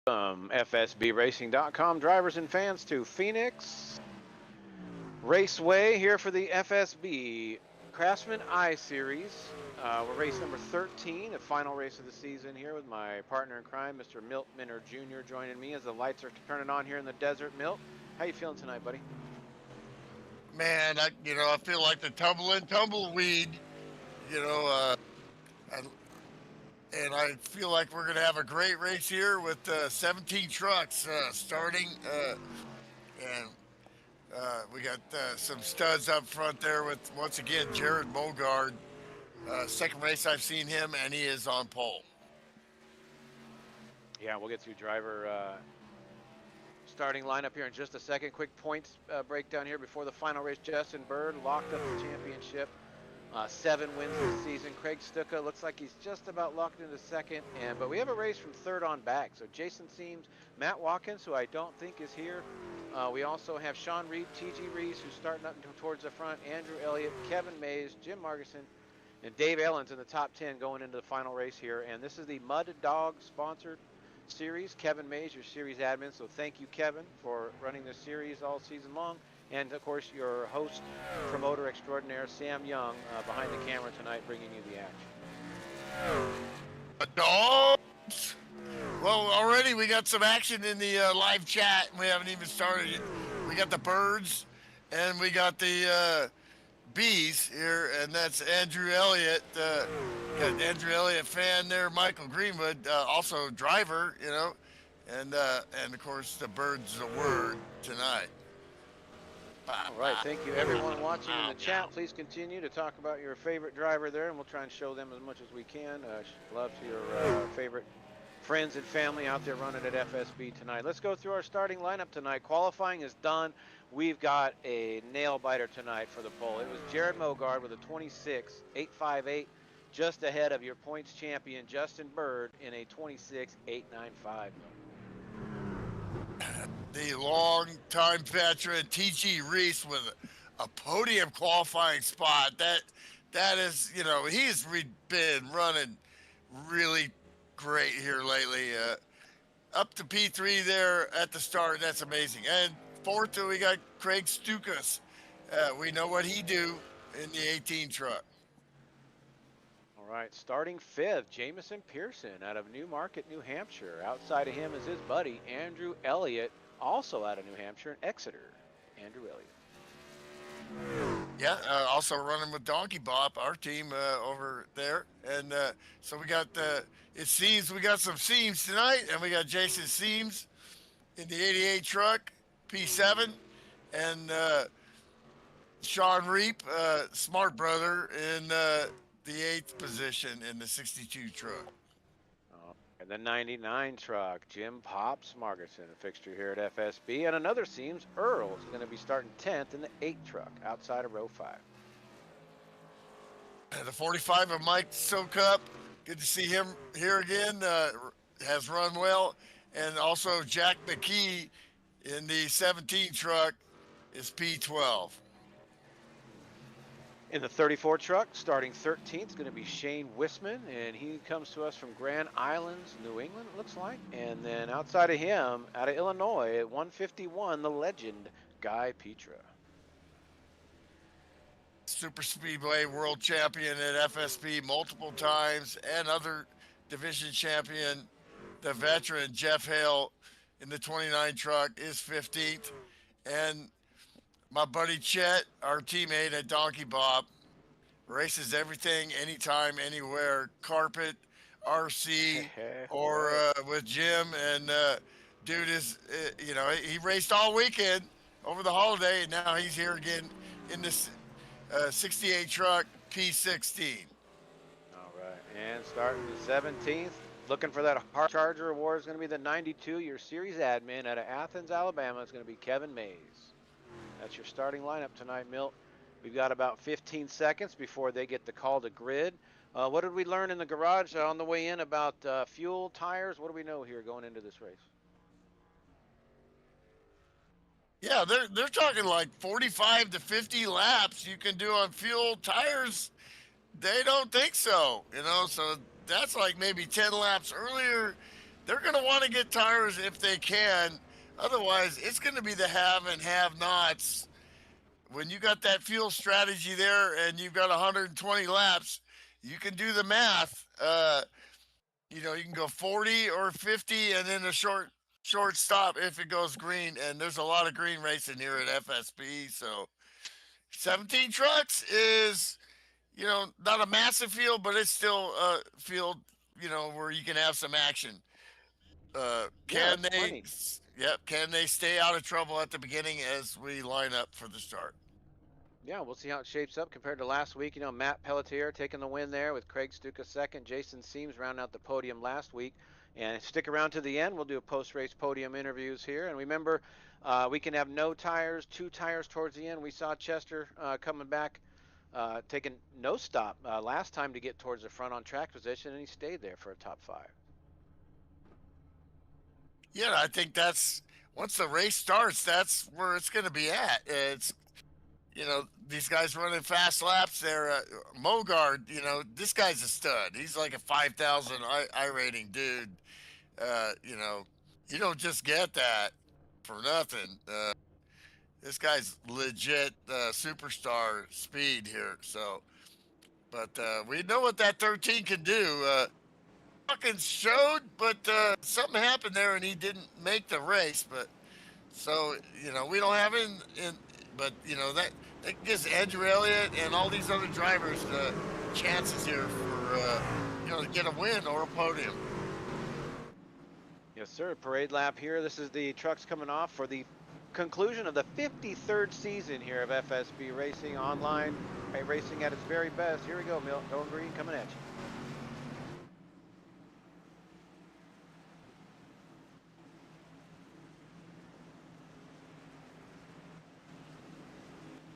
FSBRacing.com drivers and fans to Phoenix Raceway here for the FSB Craftsman I Series. We're race number 13, the final race of the season here with my partner in crime, Mr. Milt Minner Jr. joining me as the lights are turning on here in the desert. Milt, how you feeling tonight, buddy? Man, I feel like the tumbleweed, you know, I, and I feel like we're gonna have a great race here with 17 trucks starting, and we got some studs up front there with once again Jared Mogard. Second race I've seen him, and he is on pole. Yeah, we'll get through driver starting lineup here in just a second. Quick points breakdown here before the final race. Justin Bird locked up the championship. 7 wins this season. Craig Stuka looks like he's just about locked into second. But we have a race from third on back. So Jason Seams, Matt Watkins, who I don't think is here. We also have Sean Reed, T.G. Reese, who's starting up towards the front. Andrew Elliott, Kevin Mays, Jim Margerson, and Dave Ellens in the top 10 going into the final race here. And this is the Mud Dog sponsored series. Kevin Mays, your series admin. So thank you, Kevin, for running this series all season long. And, of course, your host, promoter extraordinaire, Sam Young, behind the camera tonight, bringing you the action. The dogs! Well, already we got some action in the live chat. We haven't even started yet. We got the birds, and we got the bees here, and that's Andrew Elliott. Got an Andrew Elliott fan there, Michael Greenwood, also driver, and of course the birds the word tonight. All right, thank you everyone watching in the chat. Please continue to talk about your favorite driver there, and we'll try and show them as much as we can. Love to your favorite friends and family out there running at FSB tonight. Let's go through our starting lineup tonight. Qualifying is done. We've got a nail biter tonight for the pole. It was Jared Mogard with a 26.858, just ahead of your points champion Justin Bird in a 26.895. The long-time veteran T.G. Reese with a podium qualifying spot. That is, he's been running really great here lately. Up to P3 there at the start. That's amazing. And fourth, we got Craig Stukas. We know what he do in the 18 truck. All right, starting fifth, Jamison Pearson out of Newmarket, New Hampshire. Outside of him is his buddy, Andrew Elliott, also out of New Hampshire and Exeter. Andrew Elliott. Yeah, also running with Donkey Bop, our team over there. And so we got, it seems we got some Seams tonight, and we got Jason Seams in the 88 truck, P7, and Sean Reap, smart brother, in the 8th position in the 62 truck. And the 99 truck, Jim Pops Margerson, a fixture here at FSB. And another Seams, Earl, is going to be starting 10th in the 8 truck outside of row 5. The 45 of Mike Sokup, good to see him here again, has run well. And also Jack McKee in the 17 truck is P12. In the 34 truck, starting 13th, is going to be Shane Wisman, and he comes to us from Grand Islands, New England, it looks like. And then outside of him, out of Illinois, at 151, the legend, Guy Petra. Super Speedway world champion at FSB multiple times, and other division champion, the veteran Jeff Hale in the 29 truck is 15th. And my buddy Chet, our teammate at Donkey Bob, races everything, anytime, anywhere, carpet, RC, or with Jim. And dude is, he raced all weekend over the holiday, and now he's here again in this 68 truck, P16. All right, and starting the 17th, looking for that hard charger award is going to be the 92, your series admin out of Athens, Alabama. It's going to be Kevin Mays. That's your starting lineup tonight, Milt. We've got about 15 seconds before they get the call to grid. What did we learn in the garage on the way in about fuel, tires? What do we know here going into this race? Yeah, they're talking like 45 to 50 laps you can do on fuel. Tires, they don't think so, so that's like maybe 10 laps earlier they're going to want to get tires if they can. Otherwise, it's going to be the have and have nots. When you got that fuel strategy there and you've got 120 laps, you can do the math. You know, you can go 40 or 50 and then a short stop if it goes green. And there's a lot of green racing here at FSB. So 17 trucks is, you know, not a massive field, but it's still a field, you know, where you can have some action. Yeah, Can that's they? plenty. Yep. Can they stay out of trouble at the beginning as we line up for the start? Yeah, we'll see how it shapes up compared to last week. You know, Matt Pelletier taking the win there with Craig Stuka second. Jason Seams rounding out the podium last week. And stick around to the end. We'll do a post-race podium interviews here. And remember, we can have no tires, 2 tires towards the end. We saw Chester coming back, taking no stop last time to get towards the front on track position, and he stayed there for a top 5. Yeah, I think that's once the race starts, that's where it's going to be at. It's, you know, these guys running fast laps. They're Mogard. You know, this guy's a stud. He's like a 5,000 I rating dude. You know, you don't just get that for nothing. This guy's legit superstar speed here. So, but we know what that 13 can do. Fucking showed, but something happened there and he didn't make the race. But so, you know, we don't have in but you know that gives Andrew Elliott and all these other drivers chances here for you know, to get a win or a podium. Yes, sir. Parade lap here. This is the trucks coming off for the conclusion of the 53rd season here of FSB Racing Online. Racing at its very best. Here we go, Milt. Going green coming at you.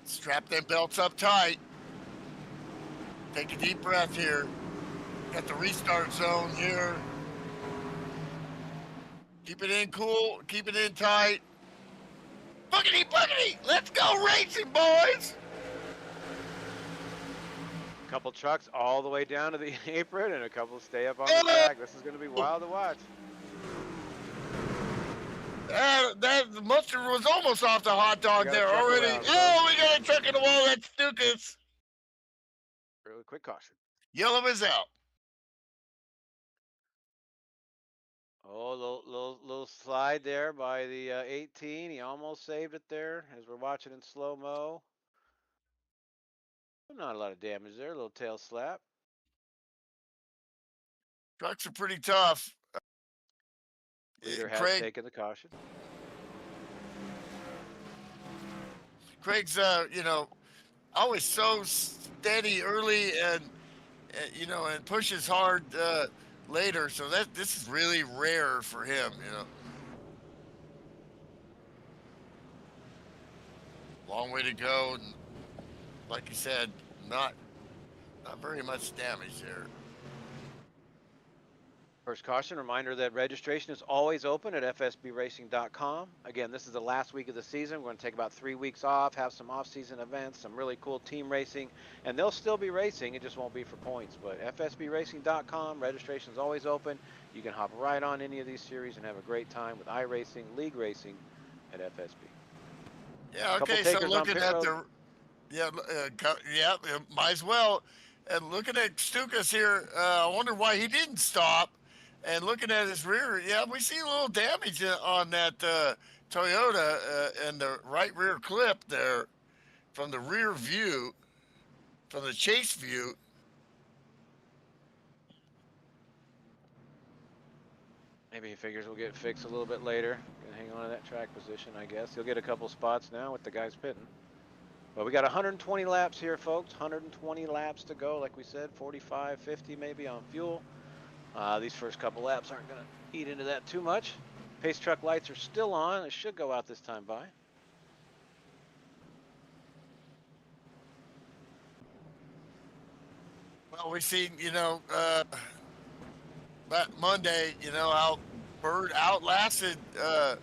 Strap them belts up tight. Take a deep breath here. Got the restart zone here. Keep it in cool. Keep it in tight. Buggity, buggity. Let's go racing, boys. Couple trucks all the way down to the apron and a couple stay up on the track. This is going to be wild to watch. That mustard was almost off the hot dog there already. Around, oh, we got a truck in the wall. That's Stukas. Really quick caution. Yellow is out. Oh, little slide there by the 18. He almost saved it there as we're watching in slow-mo. Not a lot of damage there. A little tail slap. Trucks are pretty tough. Leader has taken the caution. Craig's, you know, always so steady early and you know, and pushes hard later. So this is really rare for him, you know. Long way to go, and like you said, not very much damage there. First caution, reminder that registration is always open at fsbracing.com. Again, this is the last week of the season. We're going to take about 3 weeks off, have some off-season events, some really cool team racing, and they'll still be racing. It just won't be for points. But fsbracing.com, registration is always open. You can hop right on any of these series and have a great time with iRacing, league racing at FSB. Yeah, okay, so looking at the, might as well. And looking at Stukas here, I wonder why he didn't stop. And looking at his rear, yeah, we see a little damage on that Toyota and the right rear clip there from the rear view, from the chase view. Maybe he figures we'll get it fixed a little bit later. Gonna hang on to that track position, I guess. He'll get a couple spots now with the guys pitting. But we got 120 laps here, folks. 120 laps to go. Like we said, 45, 50 maybe on fuel. These first couple laps aren't going to eat into that too much. Pace truck lights are still on. It should go out this time by. Well, we see, you know, that Monday, you know, how Bird outlasted the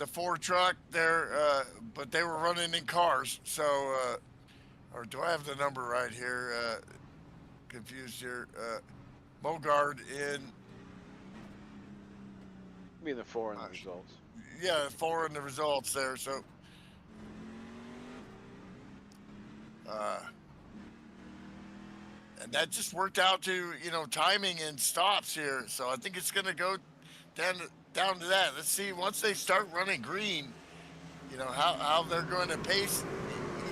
Ford truck there, but they were running in cars. So, or do I have the number right here? Confused here. Mogard in Me the 4 in the results. Yeah, 4 in the results there. So, and that just worked out to timing and stops here. So I think it's going to go down to that. Let's see once they start running green, how they're going to pace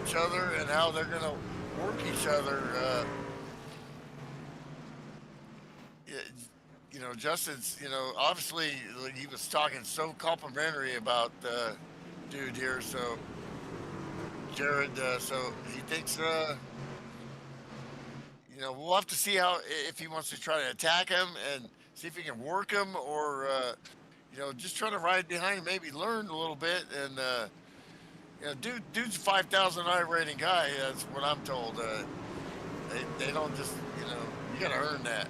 each other and how they're going to work each other. Justin's, obviously he was talking so complimentary about dude here. So Jared, so he thinks, we'll have to see if he wants to try to attack him and see if he can work him or, just try to ride behind him, maybe learn a little bit. And, dude's a 5,000 I rating guy. That's what I'm told. They don't just, you got to earn that.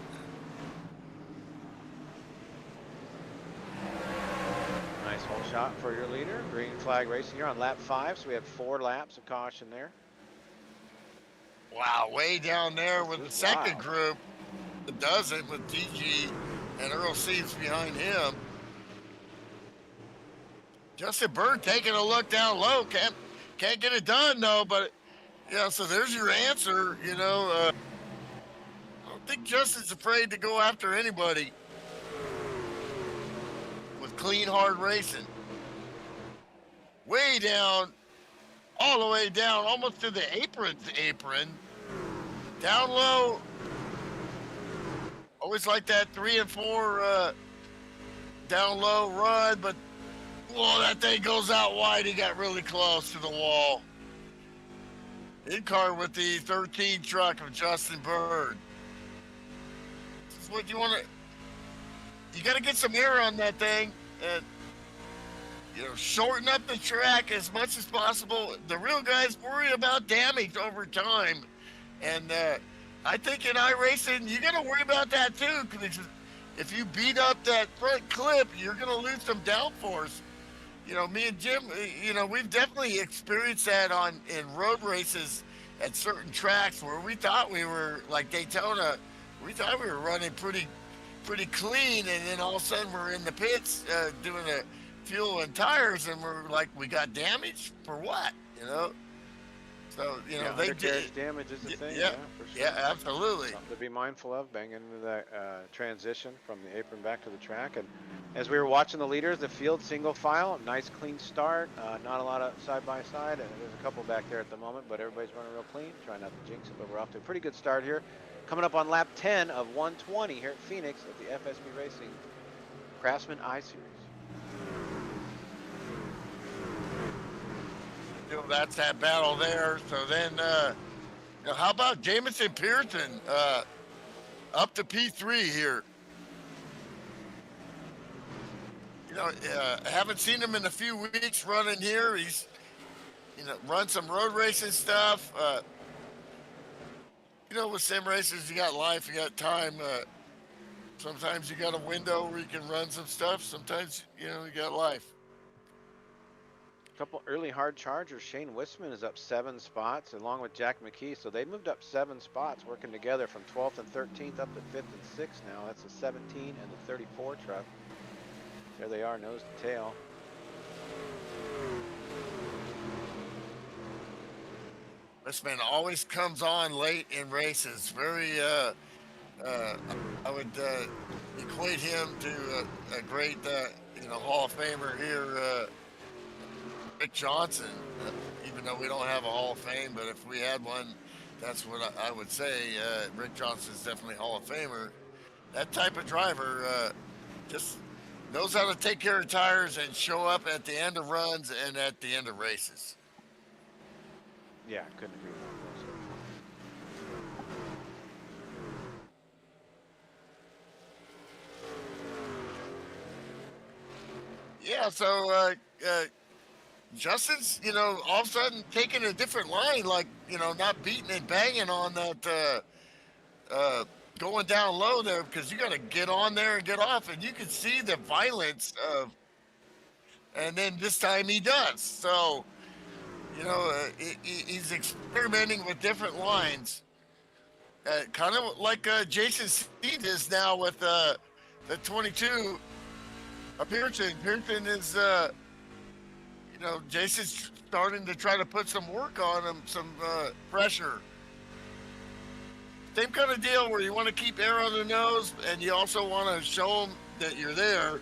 Nice hole shot for your leader. Green flag racing here on lap 5, so we have 4 laps of caution there. Wow, way down there with the second wild. group that does it with DG and Earl Seeves behind him. Justin Bird taking a look down low. Can't get it done though, but so there's your answer. I don't think Justin's afraid to go after anybody with clean, hard racing. Way down, all the way down, almost to the apron. Down low. Always like that 3 and 4 down low run, but whoa, that thing goes out wide. He got really close to the wall. In car with the 13 truck of Justin Bird. This is what you want to. You got to get some air on that thing and shorten up the track as much as possible. The real guys worry about damage over time, and I think in iRacing you got to worry about that too. Because if you beat up that front clip, you're going to lose some downforce. Me and Jim, we've definitely experienced that in road races at certain tracks where we thought we were like Daytona. We thought we were running pretty clean, and then all of a sudden we're in the pits doing the fuel and tires, and we're like, we got damage for what? So they did. Damage is the thing. Yeah, for sure. yeah, absolutely. Something to be mindful of, banging into that transition from the apron back to the track. And as we were watching the leaders, the field single file, nice clean start. Not a lot of side by side, and there's a couple back there at the moment, but everybody's running real clean. Trying not to jinx it, but we're off to a pretty good start here. Coming up on lap 10 of 120 here at Phoenix at the FSB Racing Craftsman I Series. That's that battle there. So then, how about Jamison Pearson up to P3 here? I haven't seen him in a few weeks running here. He's, run some road racing stuff. With sim races, you got life, you got time. Sometimes you got a window where you can run some stuff. Sometimes, you got life. Couple early hard chargers. Shane Wisman is up 7 spots along with Jack McKee. So they moved up 7 spots, working together from 12th and 13th up to 5th and 6th now. That's the 17 and the 34 truck. There they are, nose to tail. Wisman always comes on late in races. Very, I would equate him to a great, Hall of Famer here, Rick Johnson, even though we don't have a Hall of Fame, but if we had one, that's what I would say. Rick Johnson's definitely Hall of Famer. That type of driver just knows how to take care of tires and show up at the end of runs and at the end of races. Yeah, couldn't agree more. Yeah, so Justin's, all of a sudden taking a different line, like, not beating and banging on that, going down low there, because you got to get on there and get off, and you can see the violence of, and then this time he does. So, he's experimenting with different lines, kind of like Jason Steed is now with the 22 Pearson is, Jason's starting to try to put some work on him, some pressure. Same kind of deal where you want to keep air on the nose and you also want to show them that you're there.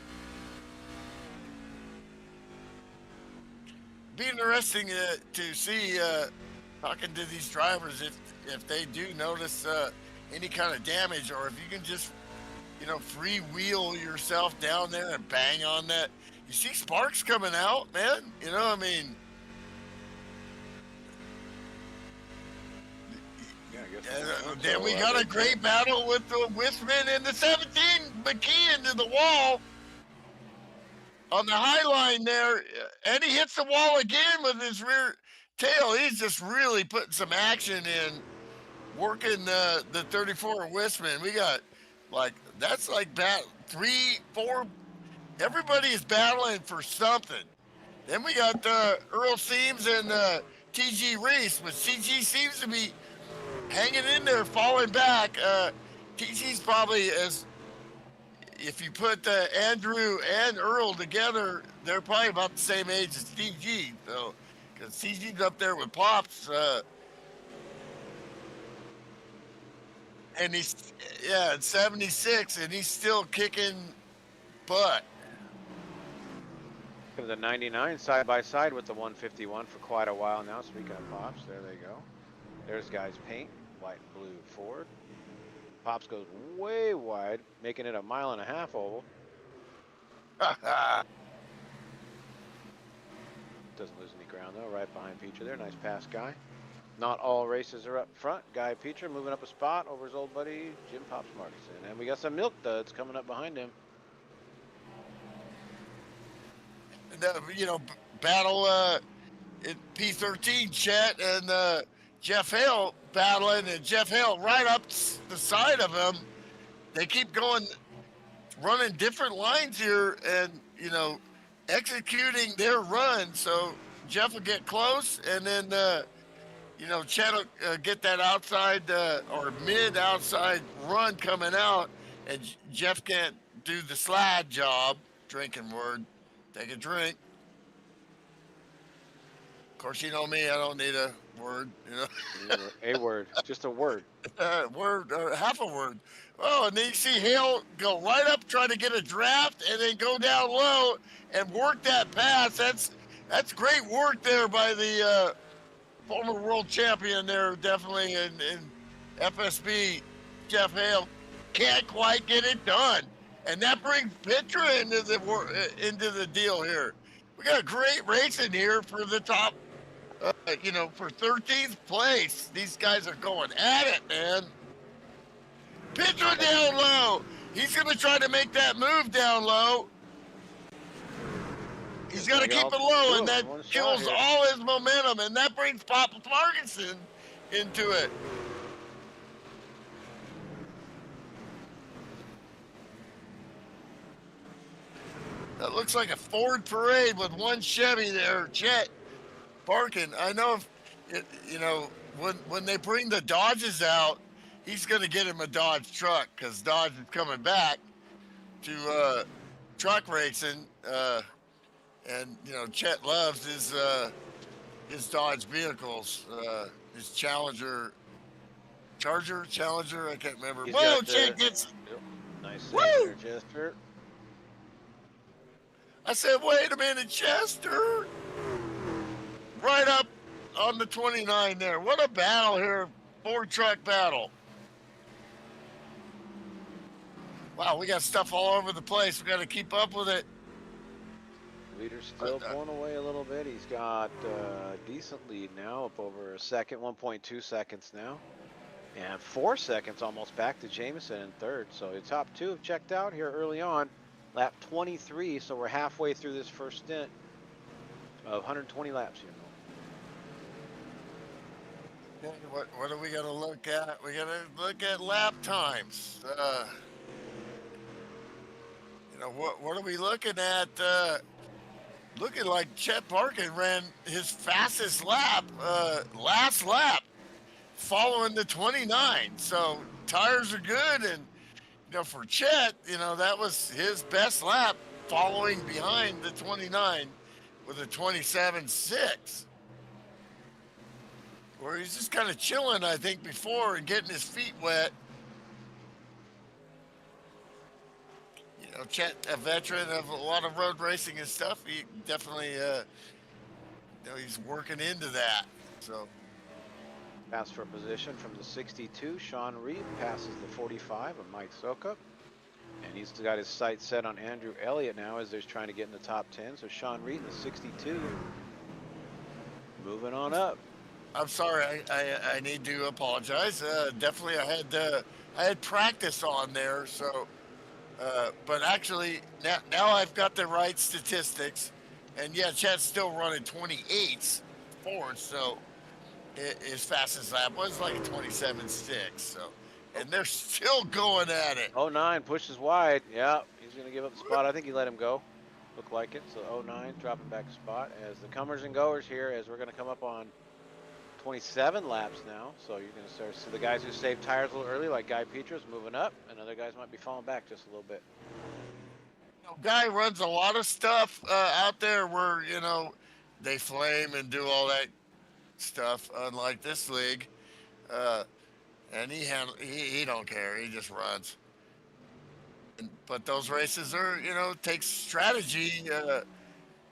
Be interesting to see, talking to these drivers, if they do notice any kind of damage, or if you can just, freewheel yourself down there and bang on that. You see sparks coming out, man. Then we got a great battle with the Wisman and the 17 McKee into the wall on the high line there, and he hits the wall again with his rear tail. He's just really putting some action in, working the 34 Wisman. We got that's like 3, 4. Everybody is battling for something. Then we got Earl Seams and TG Reese, but CG seems to be hanging in there, falling back. TG's probably, if you put Andrew and Earl together, they're probably about the same age as TG. So, because CG's up there with Pops, and he's 76, and he's still kicking butt. The 99 side by side with the 151 for quite a while now. Speaking of Pops, there they go. There's guys paint, white and blue Ford. Pops goes way wide, making it a 1.5 mile oval. Doesn't lose any ground though, right behind Peacher there. Nice pass, Guy. Not all races are up front. Guy Peacher moving up a spot over his old buddy Jim Pops Markinson. And we got some milk duds coming up behind him. Battle in P13, Chet and Jeff Hale battling, and Jeff Hale right up the side of him. They keep running different lines here and, executing their run. So Jeff will get close, and then, Chet will get that outside or mid-outside run coming out, and Jeff can't do the slide job. Drinking word. Take a drink. Of course, you know me. I don't need a word. A word, just a word. Word or half a word. Oh, and then you see Hale go right up, try to get a draft, and then go down low and work that pass. That's great work there by the former world champion there, definitely in FSB. Jeff Hale can't quite get it done. And that brings Pitra into the deal here. We got a great racing here for the top, for 13th place. These guys are going at it, man. Pitra down low. He's going to try to make that move down low. He's got to keep it low, and that kills all his momentum, and that brings Papa Markinson into it. That looks like a Ford parade with one Chevy there, Chet parking. I know when they bring the Dodges out, he's going to get him a Dodge truck because Dodge is coming back to truck racing. And Chet loves his Dodge vehicles, his Charger, I can't remember. Whoa, Chet gets nice gesture. I said, wait a minute, Chester. Right up on the 29 there. What a battle here. Ford truck battle. Wow, we got stuff all over the place. We got to keep up with it. Leader's still pulling away a little bit. He's got a decent lead now, up over a second, 1.2 seconds now. And 4 seconds almost back to Jameson in third. So the top two have checked out here early on. Lap 23, so we're halfway through this first stint of 120 laps here. What are we going to look at? We got to look at lap times. What are we looking at? Looking like Chet Parkin ran his fastest lap, last lap, following the 29. So tires are good, and for Chet, that was his best lap following behind the 29 with a 27.6. Where he's just kind of chilling, I think, before and getting his feet wet. You know, Chet, a veteran of a lot of road racing and stuff, he definitely, he's working into that. So, Pass for position from the 62. Sean Reed passes the 45 of Mike Sokup. And he's got his sights set on Andrew Elliott now as they're trying to get in the top 10. So Sean Reed in the 62, moving on up. I'm sorry, I need to apologize. Definitely, I had practice on there, so. But actually, now I've got the right statistics, and yeah, Chet's still running 28s forward, so his fastest lap was like a 27.6. So, and they're still going at it. 09 pushes wide. Yeah, he's going to give up the spot. I think he let him go. Looked like it. So 09 dropping back a spot as the comers and goers here, as we're going to come up on 27 laps now. So you're going to start to see the guys who saved tires a little early, like Guy Petras, moving up, and other guys might be falling back just a little bit. Guy runs a lot of stuff out there where, they flame and do all that stuff, unlike this league. And he don't care. He just runs. But those races are, takes strategy,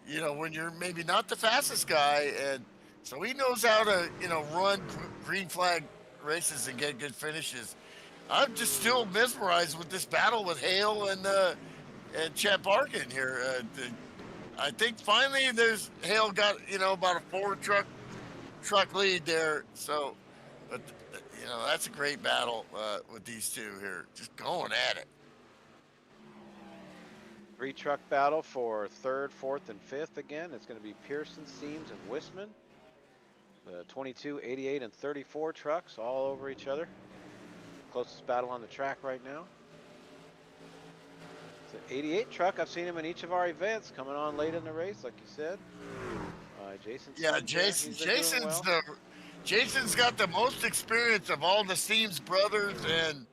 when you're maybe not the fastest guy. And so he knows how to, run green flag races and get good finishes. I'm just still mesmerized with this battle with Hale and Chet Barkin here. I think finally Hale got, about a 4 truck lead there. So, but that's a great battle with these two here, just going at it. 3 truck battle for 3rd, 4th, and 5th again. It's going to be Pearson, Seams, and Wisman. The 22, 88, and 34 trucks all over each other. Closest battle on the track right now. It's an 88 truck. I've seen him in each of our events, coming on late in the race, like you said. Jason. Yeah, Jason's got the most experience of all the Seams brothers and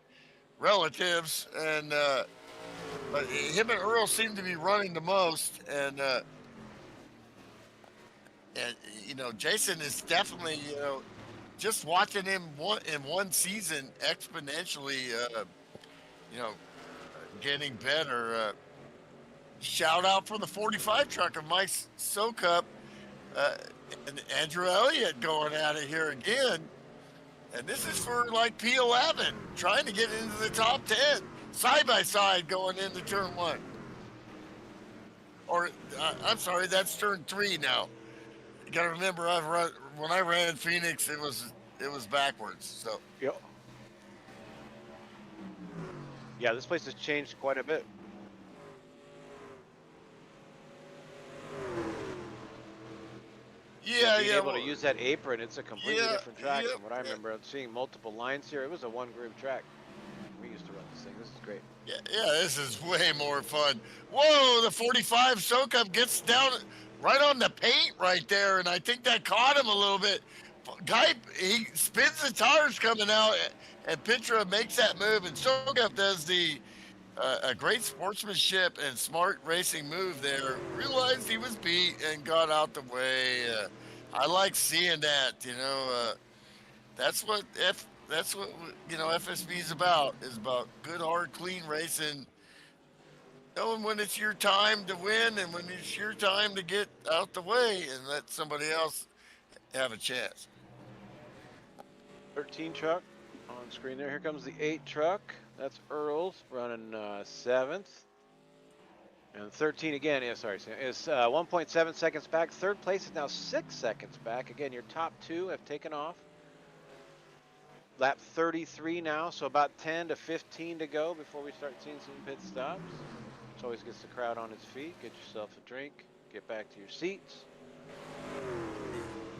relatives, and but him and Earl seem to be running the most, and Jason is definitely, just watching him in one season exponentially, getting better. Shout out for the 45 truck of Mike Sokup and Andrew Elliott going at it here again. And this is for like P11, trying to get into the top 10, side by side going into turn 1. Or, I'm sorry, that's turn 3 now. You got to remember, when I ran in Phoenix, it was backwards. So. Yep. Yeah, this place has changed quite a bit. Yeah, being able to use that apron, it's a completely different track from what I remember. I'm seeing multiple lines here. It was a 1-groove track. We used to run this thing. This is great. Yeah, this is way more fun. Whoa, the 45 Sokup gets down right on the paint right there, and I think that caught him a little bit. Guy, he spins the tires coming out, and Petra makes that move, and Sokup does a great sportsmanship and smart racing move there. Realized he was beat and got out the way. I like seeing that. That's what FSB is about good, hard, clean racing. Knowing when it's your time to win and when it's your time to get out the way and let somebody else have a chance. 13 truck on screen there. Here comes the 8 truck. That's Earl's running 7th. And 13 again, is 1.7 seconds back. 3rd place is now 6 seconds back. Again, your top 2 have taken off. Lap 33 now, so about 10 to 15 to go before we start seeing some pit stops. Which always gets the crowd on its feet. Get yourself a drink. Get back to your seats.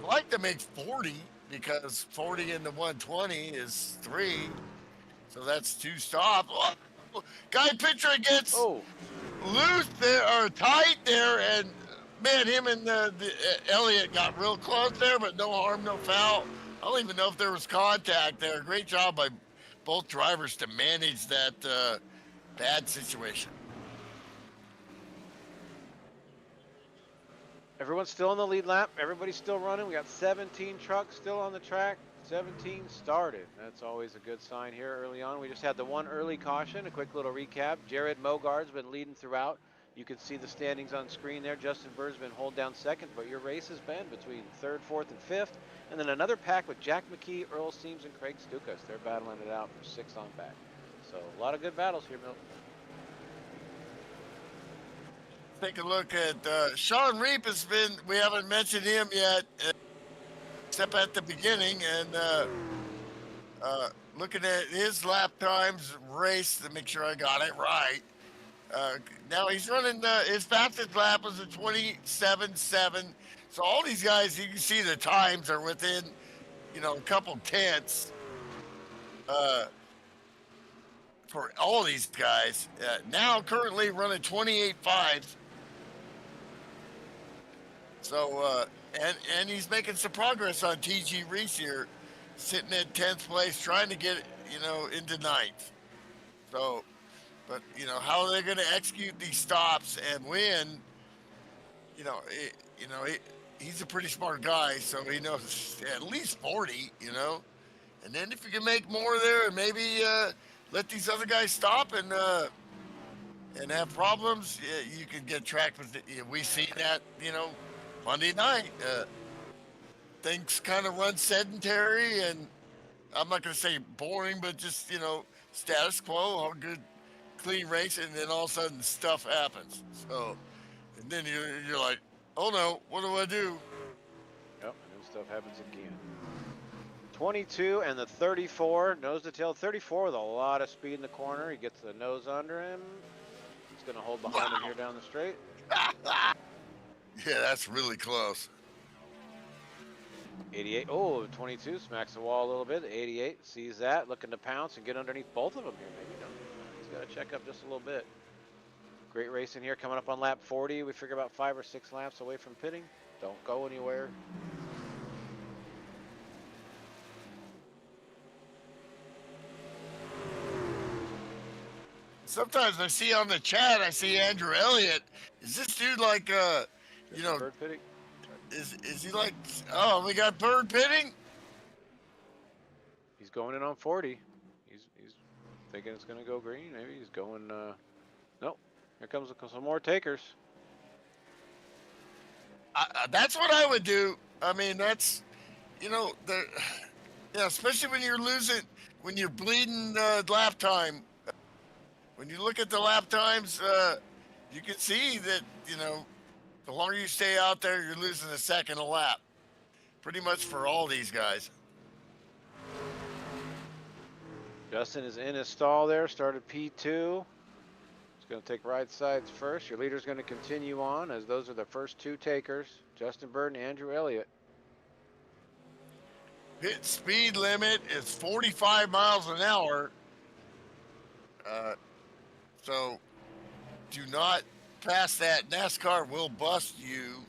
I like to make 40 because 40 into 120 is 3. So that's 2 stops. Oh, Guy Petra gets loose there, or tight there, and man, him and the Elliott got real close there, but no harm, no foul. I don't even know if there was contact there. Great job by both drivers to manage that bad situation. Everyone's still in the lead lap. Everybody's still running. We got 17 trucks still on the track. 17 started. That's always a good sign here early on. We just had the one early caution. A quick little recap. Jared Mogard's been leading throughout. You can see the standings on screen there. Justin Bird's been hold down second, but your race has been between third, fourth, and fifth. And then another pack with Jack McKee, Earl Seams, and Craig Stukas. They're battling it out for 6 on back. So a lot of good battles here, Milt. Take a look at Sean Reap has been. We haven't mentioned him yet, except at the beginning. And looking at his lap times race to make sure I got it right. Now he's running his fastest lap was a 27.7. So all these guys, you can see the times are within, a couple tenths. For all these guys, now currently running 28.5s. So and he's making some progress on TG Reese here, sitting at 10th place, trying to get into 9th. So, but how are they going to execute these stops and win? He's a pretty smart guy, so he knows at least 40. And then if you can make more there, and maybe let these other guys stop and have problems, you can get tracked with it. We see that, Monday night. Things kind of run sedentary, and I'm not going to say boring, but just, status quo, all good, clean race, and then all of a sudden stuff happens. So, and then you're like, oh no, what do I do? Yep, and then stuff happens again. 22 and the 34, nose to tail. 34 with a lot of speed in the corner. He gets the nose under him. He's going to hold behind him here down the straight. Yeah, that's really close. 88. Oh, 22 smacks the wall a little bit. 88 sees that, looking to pounce and get underneath both of them here. Maybe no. He's got to check up just a little bit. Great racing here. Coming up on lap 40. We figure about 5 or 6 laps away from pitting. Don't go anywhere. Sometimes I see on the chat, I see Andrew Elliott. Is this dude like, Bird pitting? Is he like, oh, we got Bird pitting? He's going in on 40. He's thinking it's going to go green. Maybe he's going, nope. Here comes some more takers. That's what I would do. I mean, that's, especially when you're losing, when you're bleeding lap time. When you look at the lap times, you can see that, the longer you stay out there, you're losing a second a lap. Pretty much for all these guys. Justin is in his stall there, started P2. He's going to take right sides first. Your leader's going to continue on as those are the first 2 takers, Justin Bird and Andrew Elliott. Pit speed limit is 45 miles an hour. So do not pass that. NASCAR will bust you.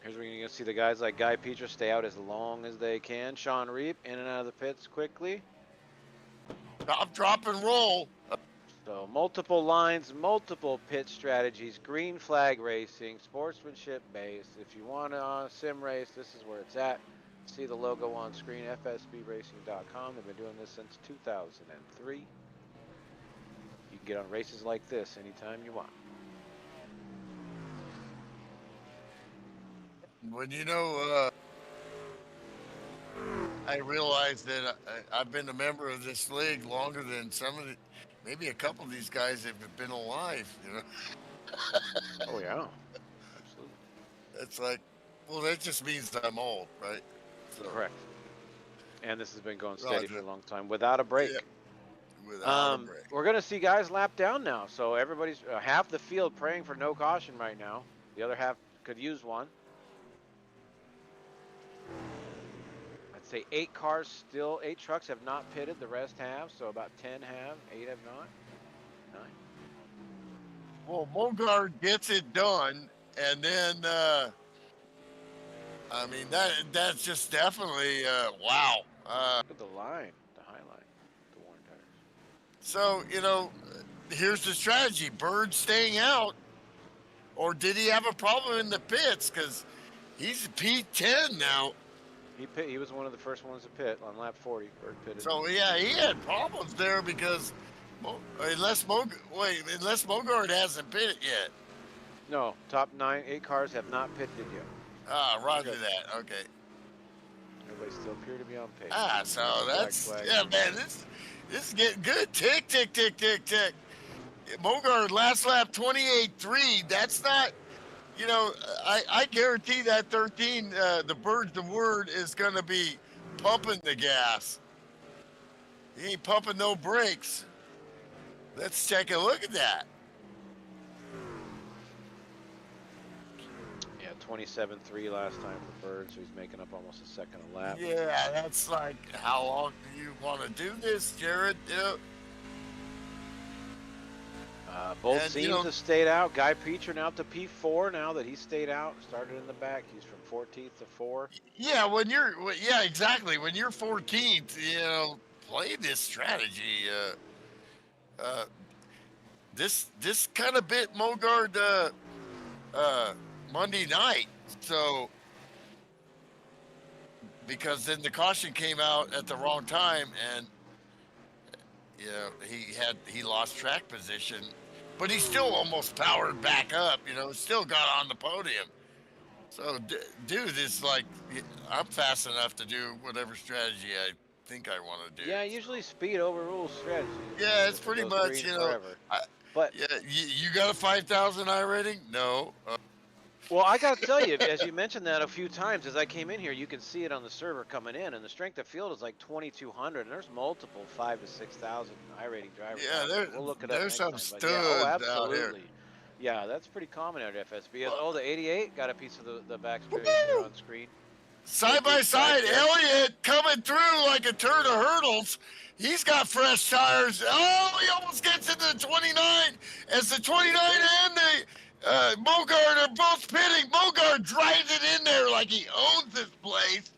Here's where you're going to see the guys like Guy Petra stay out as long as they can. Sean Reap in and out of the pits quickly. Stop, drop, and roll. So multiple lines, multiple pit strategies, green flag racing, sportsmanship based. If you want a sim race, this is where it's at. See the logo on screen, FSBRacing.com. They've been doing this since 2003. You can get on races like this anytime you want. When I realized that I've been a member of this league longer than some of the, maybe a couple of these guys have been alive, Oh yeah, absolutely. It's like, well, that just means I'm old, right? So, correct. And this has been going steady for a long time without a break. Yeah, without a break. We're going to see guys lap down now. So everybody's half the field praying for no caution right now. The other half could use one. I'd say 8 cars still, 8 trucks have not pitted. The rest have. So about 10 have, 8 have not. 9. Well, Mogard gets it done, and then I mean that's just definitely wow. Look at the line, the high line, the worn tires. So here's the strategy: Bird staying out, or did he have a problem in the pits? Because he's P10 now. He was one of the first ones to pit on lap 40. Bird pitted. So yeah, he had problems there because unless Mogard hasn't pitted yet. No, top 8 cars have not pitted yet. Ah, roger that. Okay. Everybody still appear to be on pace. Ah, so that's man. This is getting good. Tick tick tick tick tick. Mogard last lap 28.3. That's not. You know, I guarantee that 13, the Bird, the word is going to be pumping the gas. He ain't pumping no brakes. Let's take a look at that. Yeah, 27.3 last time for Bird, so he's making up almost a second a lap. Yeah, that's like, how long do you want to do this, Jared? Both teams have stayed out. Guy Peach now to P4 now that he stayed out. Started in the back. He's from 14th to 4. Yeah, exactly. When you're 14th, play this strategy. This kind of bit Mogard Monday night. So because then the caution came out at the wrong time, and he lost track position, but he still almost powered back up. Still got on the podium. So, dude, it's like I'm fast enough to do whatever strategy I think I want to do. Yeah, usually speed overrules strategy. Yeah, it's pretty much But yeah, you got a 5,000 I rating? No. Well, I got to tell you, as you mentioned that a few times, as I came in here, you can see it on the server coming in, and the strength of field is like 2,200, and there's multiple 5,000 to 6,000 high rating drivers. Yeah, we'll look it up there's next some time. studs absolutely. out here. Yeah, that's pretty common at FSB. The 88 got a piece of the back straight on screen. Side by side, Elliott coming through like a turd of hurdles. He's got fresh tires. Oh, he almost gets into the 29 as the 29 and the Mogard are both pitting. Mogard drives it in there like he owns this place.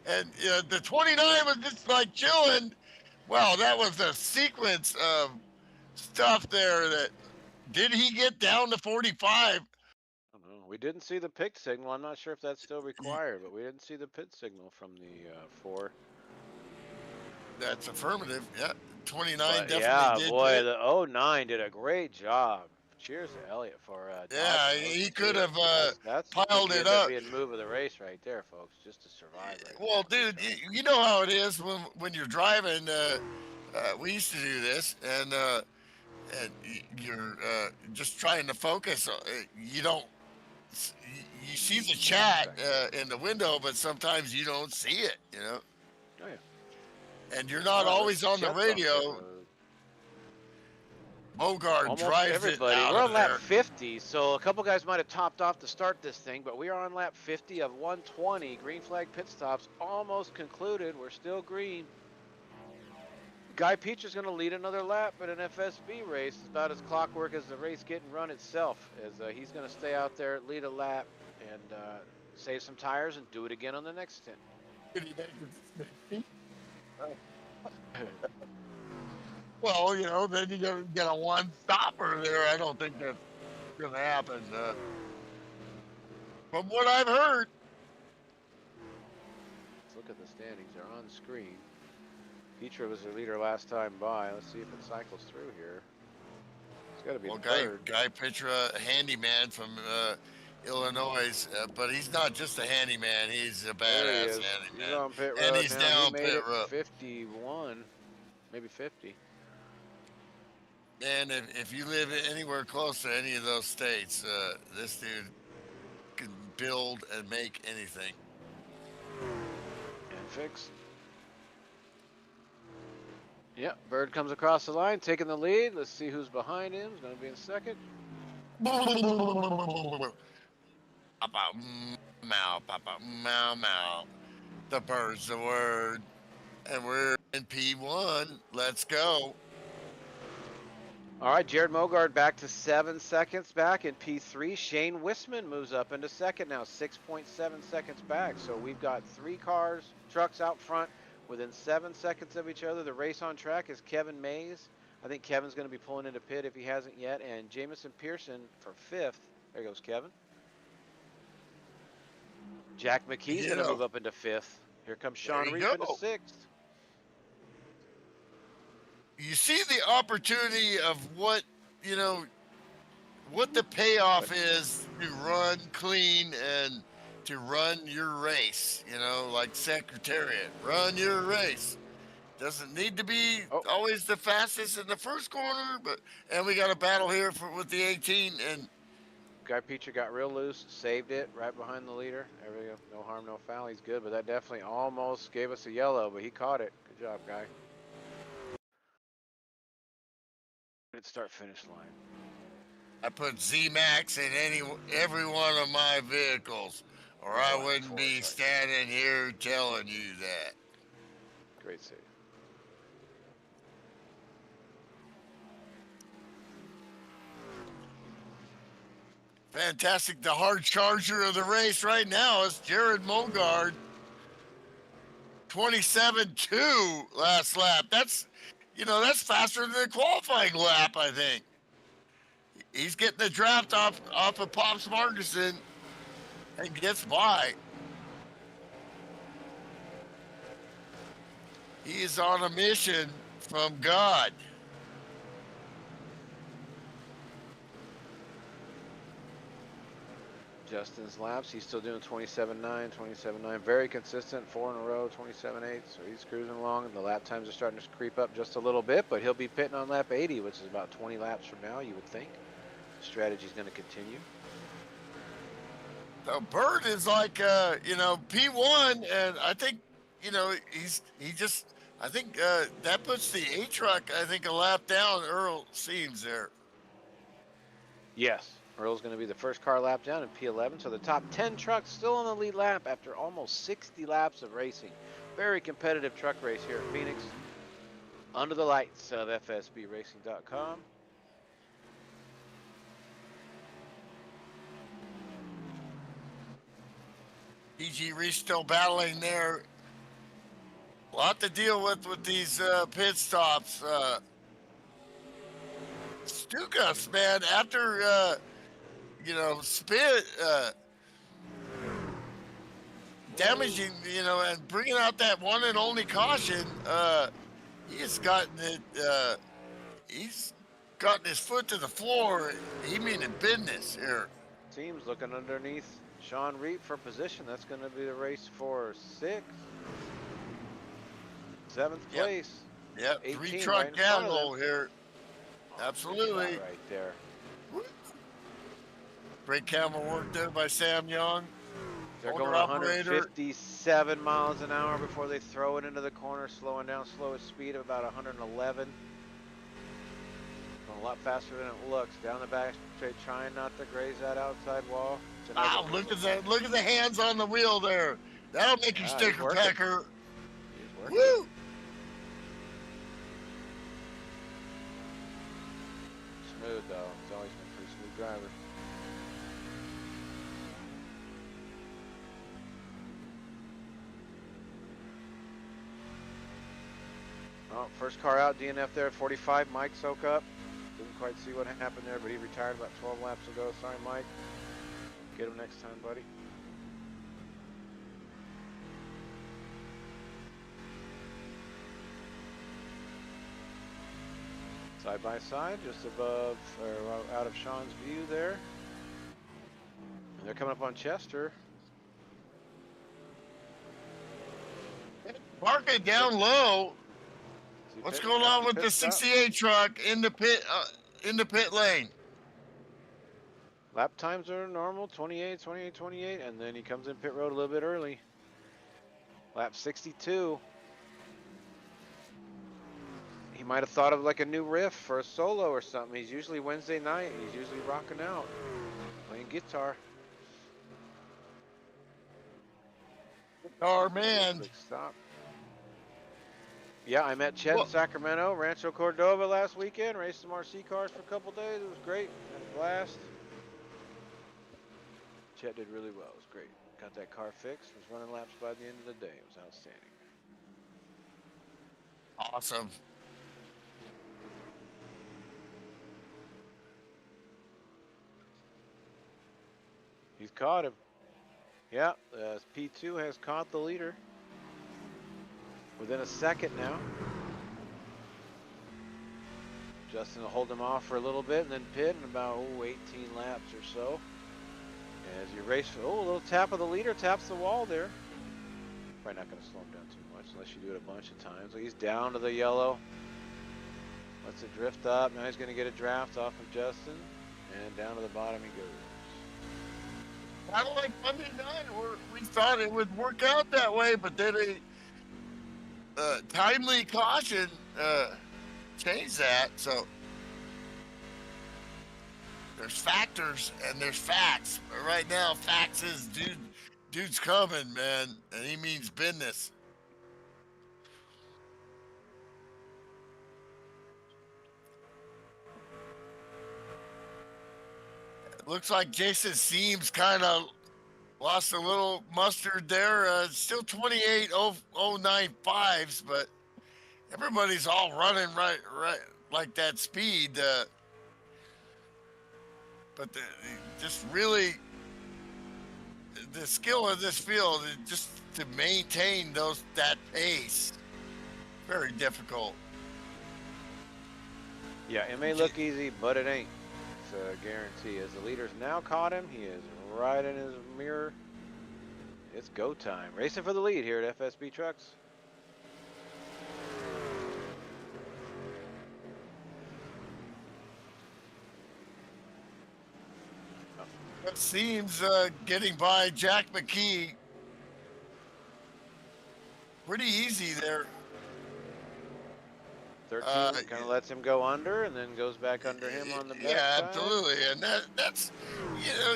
And the 29 was just like chilling. Wow, that was a sequence of stuff there. Did he get down to 45? I don't know. We didn't see the pit signal. I'm not sure if that's still required, but we didn't see the pit signal from the 4. That's affirmative. Yeah, 29 but definitely did. Boy, the 09 did a great job. Cheers to Elliott for he could have that's piled it up. Being move of the race right there, folks, just to survive. Well, dude, you know how it is when you're driving. We used to do this, and you're just trying to focus. You don't. You see the chat in the window, but sometimes you don't see it. Oh yeah. And you're not always on the radio. Mogard drives everybody. it out We're on of lap there. 50, so a couple guys might have topped off to start this thing, but we are on lap 50 of 120. Green flag pit stops almost concluded. We're still green. Guy Peach is going to lead another lap in an FSB race. It's about as clockwork as the race getting run itself. As he's going to stay out there, lead a lap, and save some tires and do it again on the next stint. Well, then you're going to get a one-stopper there. I don't think that's going to happen. From what I've heard. Let's look at the standings. They're on screen. Petra was the leader last time by. Let's see if it cycles through here. It's got to be third. Guy Petra, handyman from Illinois, but he's not just a handyman. He's a badass handyman. He's on pit road and he's now. down pit road. 51, maybe 50. And if you live anywhere close to any of those states, this dude can build and make anything. And fix. Yep, Bird comes across the line, taking the lead. Let's see who's behind him. He's going to be in second. Meow. The Bird's the word. And we're in P1. Let's go. All right, Jared Mogard back to 7 seconds back in P3. Shane Wisman moves up into second now, 6.7 seconds back. So we've got 3 trucks out front within 7 seconds of each other. The race on track is Kevin Mays. I think Kevin's going to be pulling into pit if he hasn't yet, and Jamison Pearson for 5th. There goes Kevin. Jack McKee's going to move up into 5th. Here comes Sean Reap into 6th. You see the opportunity of what, you know, what the payoff is to run clean and to run your race, you know, like Secretariat, run your race. Doesn't need to be always the fastest in the first corner, and we got a battle here with the 18, and Guy Peacher got real loose, saved it right behind the leader. There we go. No harm, no foul. He's good, but that definitely almost gave us a yellow, but he caught it. Good job, Guy. Good start finish line. I put Z-Max in every one of my vehicles, or I wouldn't be standing here telling you that. Great save. Fantastic. The hard charger of the race right now is Jared Mogard. 27.2 last lap. That's, you know, that's faster than the qualifying lap, I think. He's getting the draft off of Pops Margerson and gets by. He is on a mission from God. Justin's laps, he's still doing 27.9, 27.9. Very consistent, 4 in a row, 27.8. So he's cruising along. The lap times are starting to creep up just a little bit, but he'll be pitting on lap 80, which is about 20 laps from now, you would think. The strategy's going to continue. So Bird is like, you know, P1, and I think, you know, I think that puts the A truck, I think, a lap down. Earl Seams there. Yes, Earl's going to be the first car lap down in P11. So the top 10 trucks still on the lead lap after almost 60 laps of racing. Very competitive truck race here at Phoenix. Under the lights of FSBRacing.com. PG Reese still battling there. A lot to deal with these pit stops. Stukas, man, after, you know, damaging, you know, and bringing out that one and only caution, he's gotten it, he's gotten his foot to the floor. He meaning business here. Teams looking underneath Sean Reap for position. That's going to be the race for 6th, 7th place. Yep, 3-truck gamble here. Absolutely. Right there. Great camera work there by Sam Young. They're going 157 miles an hour before they throw it into the corner, slowing down, slowest speed of about 111. Going a lot faster than it looks. Down the back straight, trying not to graze that outside wall. Wow, look at that. Look at the hands on the wheel there. That'll make you sticker pecker. Woo! Smooth though. He's always been a pretty smooth driver. Oh, first car out, DNF there at 45. Mike soak up. Didn't quite see what happened there, but he retired about 12 laps ago. Sorry, Mike. Get him next time, buddy. Side by side, just above, or out of Sean's view there. And they're coming up on Chester. Park it down low. What's going on with the 68 truck in the pit lane? Lap times are normal, 28, 28, 28, and then he comes in pit road a little bit early. Lap 62. He might have thought of like a new riff for a solo or something. He's usually Wednesday night. He's usually rocking out, playing guitar. Guitar man. Quick stop. Yeah, I met Chet in Sacramento, Rancho Cordova last weekend. Raced some RC cars for a couple days. It was great. Had a blast. Chet did really well. It was great. Got that car fixed. Was running laps by the end of the day. It was outstanding. Awesome. caught him. Yeah, P2 has caught the leader. Within a second now. Justin will hold him off for a little bit and then pit in about 18 laps or so. As you race, a little tap of the leader, taps the wall there. Probably not going to slow him down too much unless you do it a bunch of times. So he's down to the yellow. Lets it drift up. Now he's going to get a draft off of Justin. And down to the bottom he goes. Kind of like Monday night, where we thought it would work out that way, but then a timely caution changed that. So there's factors and there's facts. But right now, facts is dude's coming, man, and he means business. It looks like Jason Seams kind of lost a little mustard there. Still 28.095s, but everybody's all running right like that speed. But just really the skill of this field is just to maintain that pace. Very difficult. Yeah, it may look easy, but it ain't. It's a guarantee. As the leader's now caught him, he is right in his mirror. It's go time. Racing for the lead here at FSB Trucks. It seems getting by Jack McKee pretty easy there. 13 kind of lets him go under and then goes back under him on the back Yeah, side. absolutely. And that's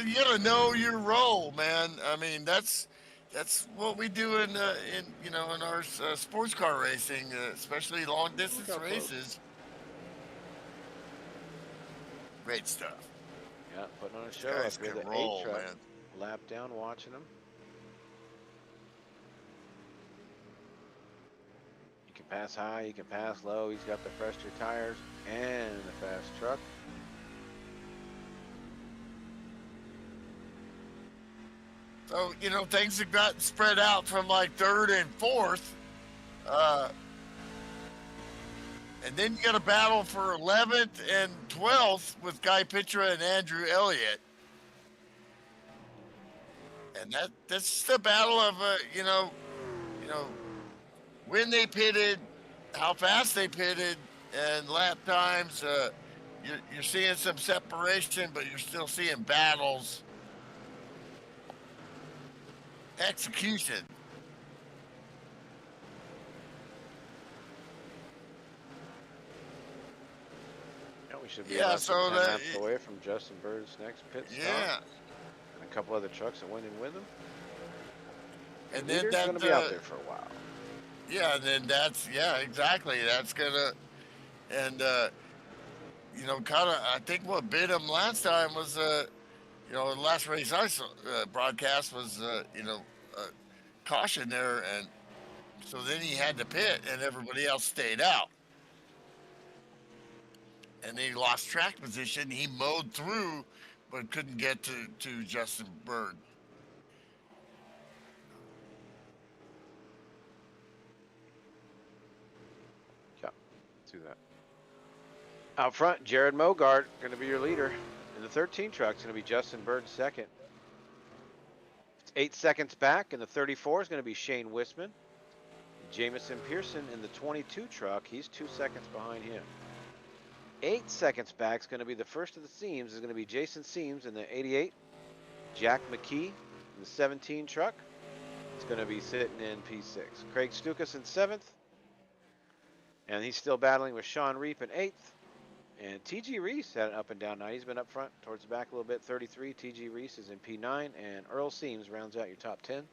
you gotta know your role, man. I mean, that's what we do in our sports car racing, especially long distance races. Great stuff. Yeah, putting on a show. Guys Up here, can the roll, 8 truck, man. lap down, watching him. You can pass high, you can pass low. He's got the fresher tires and the fast truck. So, things have gotten spread out from like third and fourth. And then you got a battle for 11th and 12th with Guy Pitra and Andrew Elliott. And that's the battle of, when they pitted, how fast they pitted, and lap times. You're seeing some separation, but you're still seeing battles. Execution. Yeah, we should be about so 10 laps away from Justin Bird's next pit stop. Yeah. And a couple other trucks that went in with him. And the then leader's going to be out there for a while. Yeah, and then exactly. That's gonna, and kind of. I think what bit him last time was, the last race I saw, broadcast was, caution there, and so then he had to pit, and everybody else stayed out, and then he lost track position. He mowed through, but couldn't get to Justin Bird. Do that. Out front, Jared Mogart going to be your leader. In the 13 truck, it's going to be Justin Bird second. It's 8 seconds back. In the 34 is going to be Shane Wisman. Jamison Pearson in the 22 truck, he's 2 seconds behind him. 8 seconds back is going to be the first of the Seams, is going to be Jason Seams in the 88. Jack McKee in the 17 truck. It's going to be sitting in P6. Craig Stukas in 7th. And he's still battling with Sean Reap in 8th. And T.G. Reese had an up and down night. He's been up front towards the back a little bit, 33. T.G. Reese is in P9. And Earl Seams rounds out your top 10.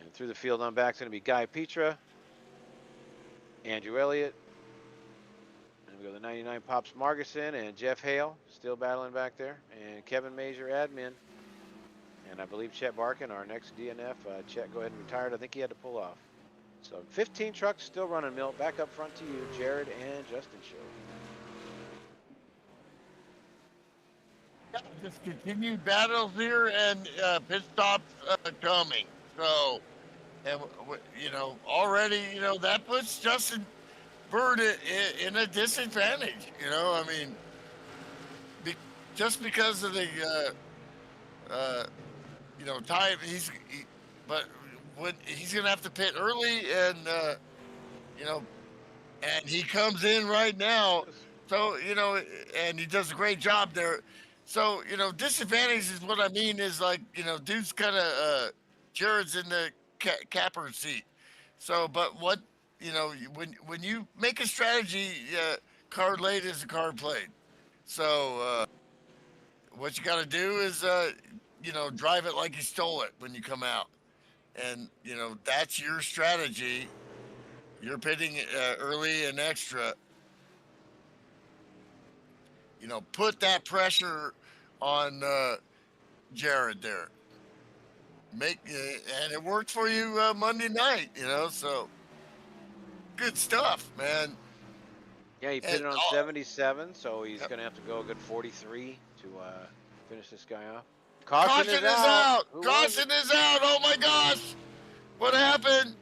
And through the field on back is going to be Guy Pitra, Andrew Elliott. And we go to 99 Pops Margison and Jeff Hale still battling back there. And Kevin Major admin. And I believe Chet Barkin, our next DNF. Chet go ahead and retired. I think he had to pull off. So 15 trucks still running, Milt. Back up front to you, Jared and Justin Show. just continued battles here and pit stops coming. So, and you know, already, you know, that puts Justin Bird in a disadvantage. You know, I mean, be, just because of the you know, time but when he's gonna have to pit early, and you know, and he comes in right now. So, you know, and he does a great job there. So, you know, disadvantage is what I mean is like, you know, dude's kind of, Jared's in the capper seat. So, but what, you know, when you make a strategy, card laid is a card played. So, what you got to do is, you know, drive it like you stole it when you come out. And, you know, that's your strategy. You're pitting early and extra. You know, put that pressure on Jared there. And it worked for you Monday night. You know, so good stuff, man. Yeah, he pitted on 77, so he's gonna have to go a good 43 to finish this guy off. Caution is out. Caution is out. Oh my gosh, what happened?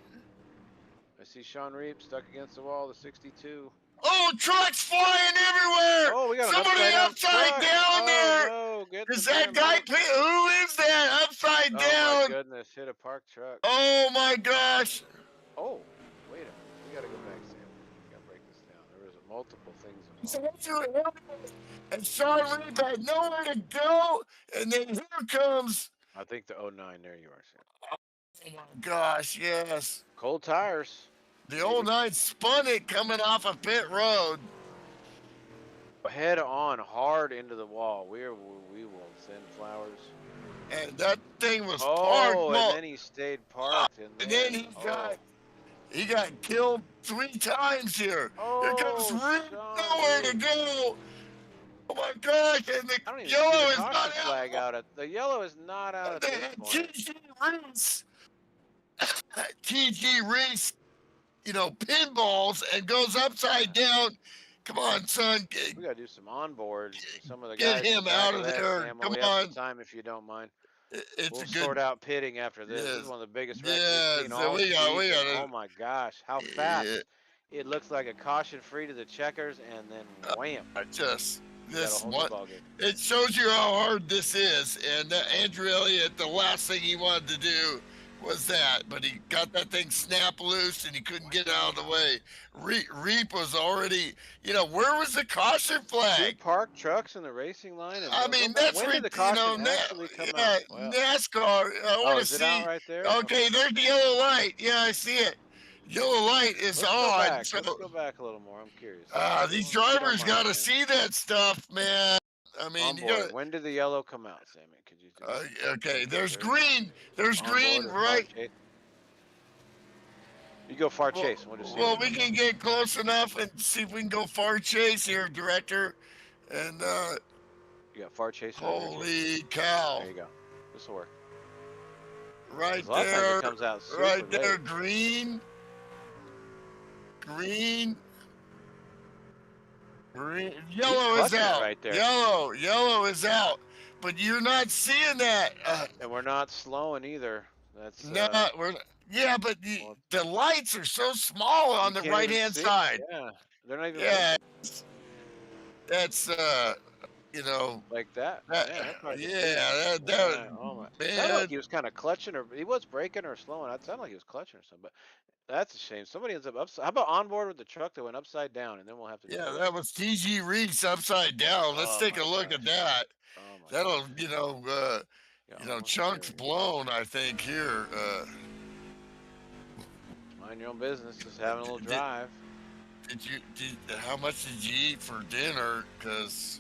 I see Sean Reap stuck against the wall, the 62. Oh, trucks flying everywhere! Oh, we got somebody an upside down there. No, get is that guy? Who is that upside down? Oh my goodness, hit a parked truck. Oh my gosh. Oh, wait a minute. We gotta go back, Sam. We gotta break this down. There was multiple things involved. And Sean Reap had nowhere to go, and then here comes. I think the 09. There you are, Sam. Oh my gosh, yes. Cold tires. The 09 spun it coming off of pit road. Head on hard into the wall. We will send flowers. And that thing was parked. Oh, and then he stayed parked. And then he got killed 3 times here. Oh, here comes Reap, nowhere to go. Oh my gosh! And the yellow is not flag out. The yellow is not out at this point. TG Reese, you know, pinballs and goes upside down. Come on, son. We gotta do some onboards. Some of the guys. Get him out of there. Sam, Come on. Time if you don't mind. We'll sort out pitting after this. This is one of the biggest wrecks we've seen all season. Oh my gosh, how fast! It looks like a caution free to the checkers, and then wham! It shows you how hard this is. And Andrew Elliott, the last thing he wanted to do was that, but he got that thing snap loose and he couldn't get out of the way. Reap was already, you know, where was the caution flag? 2 parked trucks in the racing line. I mean, that's when did the caution actually come out? Well, NASCAR. I want to see. Out right there? Okay, there's the yellow light. Yeah, I see it. Yellow light is on. Let's go back a little more. I'm curious. These drivers got to see that stuff, man. I mean, when did the yellow come out, Sammy? Could you do okay, there's green. There's green, right? You go far chase. We'll just see. Well, we can get close enough and see if we can go far chase here, director. And you got far chase. Holy cow! There you go. This will work. Right there. It comes out right there. Green. Green. Green. Yellow is out. Right there. Yellow is out. But you're not seeing that. And we're not slowing either. That's yeah, but the lights are so small on the right-hand side. Yeah, they're not even. Yeah, that's you know, like that. Yeah, oh my. It sounded like he was kind of clutching, or he was braking or slowing. It sounded like he was clutching or something. But that's a shame. Somebody ends up upside. How about on board with the truck that went upside down, and then we'll have to. Yeah, that was TG Reese upside down. Let's take a look at that. That'll, you know, chunks blown. I think here. Mind your own business. Just having a little drive. How much did you eat for dinner? Because,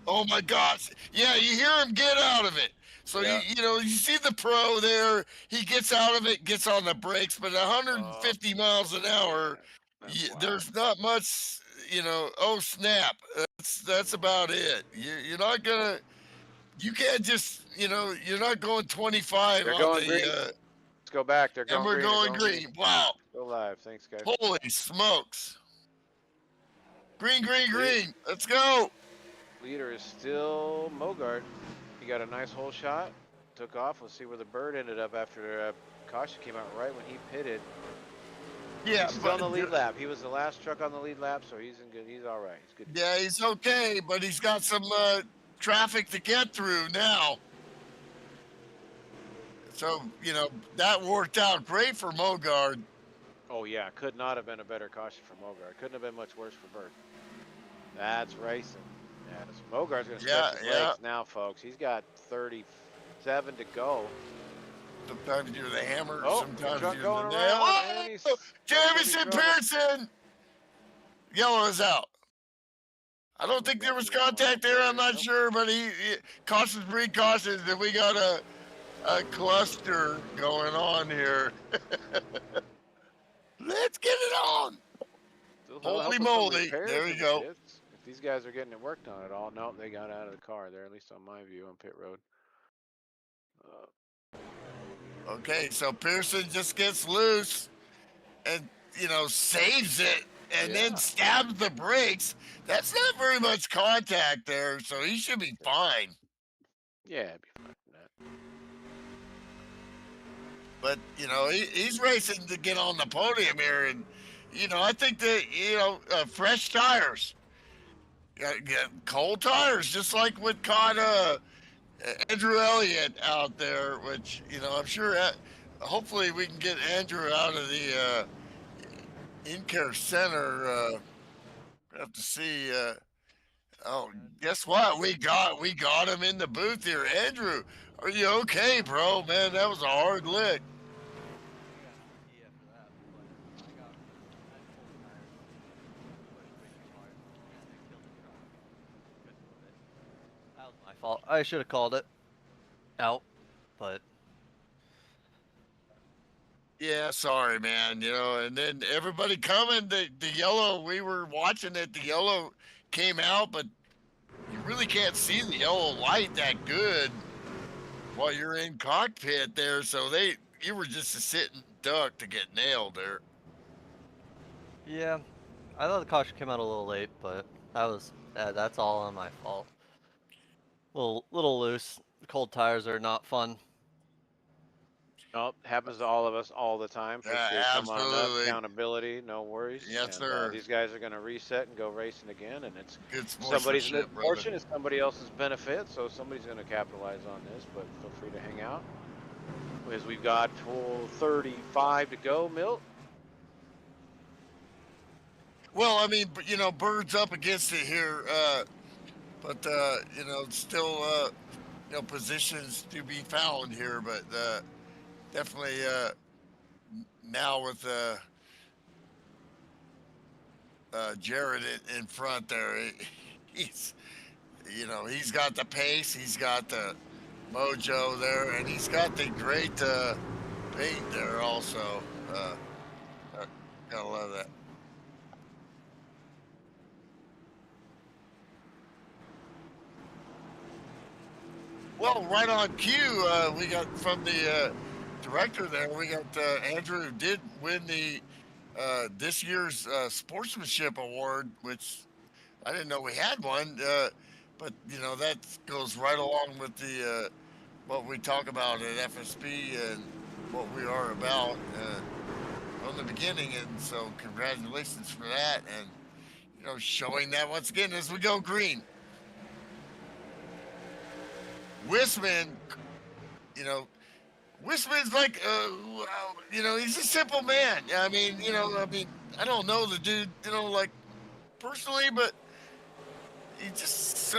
oh my gosh, yeah, you hear him get out of it. So you know, you see the pro there. He gets out of it, gets on the brakes, but 150 miles an hour. There's not much, you know. Oh snap! That's about it. You're not gonna. You can't just, you know, you're not going 25 They're on going the. green. Let's go back. They're going and we're green. going green. Wow. Go live. Thanks, guys. Holy smokes. Green. Let's go. Leader is still Mogart. He got a nice hole shot, took off. We'll see where the bird ended up after caution came out right when he pitted. Yeah, He's still but on the lead lap. He was the last truck on the lead lap, so he's in good. He's all right. He's good. yeah, he's okay, but he's got some traffic to get through now. So, that worked out great for Mogard. Oh yeah, could not have been a better caution for Mogart. Couldn't have been much worse for Bird. That's racing. Yeah, so Mogart's gonna stretch his legs now, folks. He's got 37 to go. Sometimes you're the hammer, Oh, sometimes truck you're going the nail. around, and he's Jamison Pearson! Yellow is out. I don't think there was contact there. I'm not sure, but he cautions, precautions, and we got a cluster going on here. Let's get it on. Holy moly. There we go. If these guys are getting it worked on at all, nope, they got out of the car there, at least on my view on pit road. Okay, so Pearson just gets loose and, saves it and then stabs the brakes. That's not very much contact there, so he should be fine. Yeah, it'd be fine from that. But, he's racing to get on the podium here. And, I think that, fresh tires. Get cold tires, just like what caught Andrew Elliott out there, which, I'm sure hopefully we can get Andrew out of the in-care center. Have to see. Guess what? We got him in the booth here. Andrew, are you okay, bro? Man, that was a hard lick. My fault. I should have called it out, but yeah, sorry, man. And then everybody coming, the yellow. We were watching it. The yellow came out, but you really can't see the yellow light that good while you're in cockpit there. So you were just a sitting duck to get nailed there. yeah, I thought the caution came out a little late, but that's all on my fault. Little loose. Cold tires are not fun. Nope, happens to all of us all the time. Absolutely. Accountability, no worries. Yes, sir. These guys are going to reset and go racing again, and it's good somebody's misfortune. It's somebody else's benefit, so somebody's going to capitalize on this. But feel free to hang out, as we've got full 35 to go. Milt. Well, I mean, Bird's up against it here, but still, positions to be found here, but definitely now with Jared in front there, he's got the pace, he's got the mojo there, and he's got the great paint there also. Gotta love that. Well, right on cue, we got from the director there, we got Andrew did win the this year's sportsmanship award, which I didn't know we had one, but that goes right along with the what we talk about at FSB and what we are about from the beginning, and so congratulations for that, and showing that once again as we go green. Wisman, Wisman's like, he's a simple man. I mean, I don't know the dude, like personally, but he just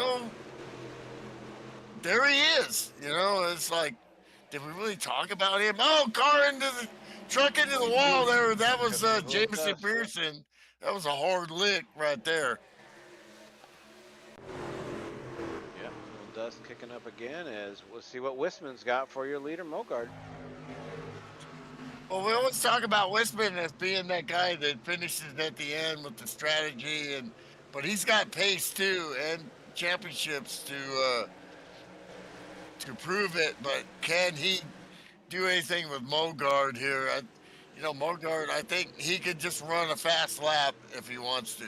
there he is, it's like, did we really talk about him? Oh, truck into the wall there. That was Jamison Pearson. That was a hard lick right there. Dust kicking up again as we'll see what Wisman's got for your leader, Mogard. Well, we always talk about Wisman as being that guy that finishes at the end with the strategy, but he's got pace too and championships to prove it. But can he do anything with Mogard here? Mogard, I think he could just run a fast lap if he wants to.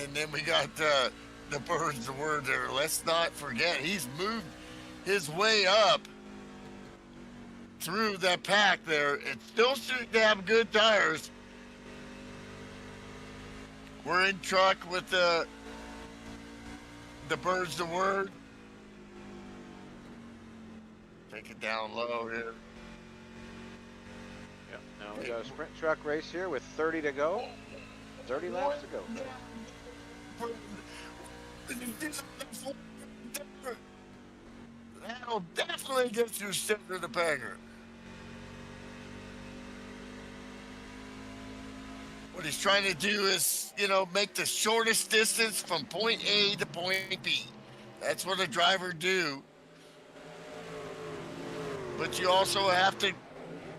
And then we got the bird's the word there. Let's not forget he's moved his way up through that pack there. It's still shooting to have good tires. We're in truck with the bird's the word. Take it down low here. Yep. Now we got a sprint truck race here with 30 to go. 30 laps to go. That'll definitely get you center to Panger. What he's trying to do is, make the shortest distance from point A to point B. That's what a driver do. But you also have to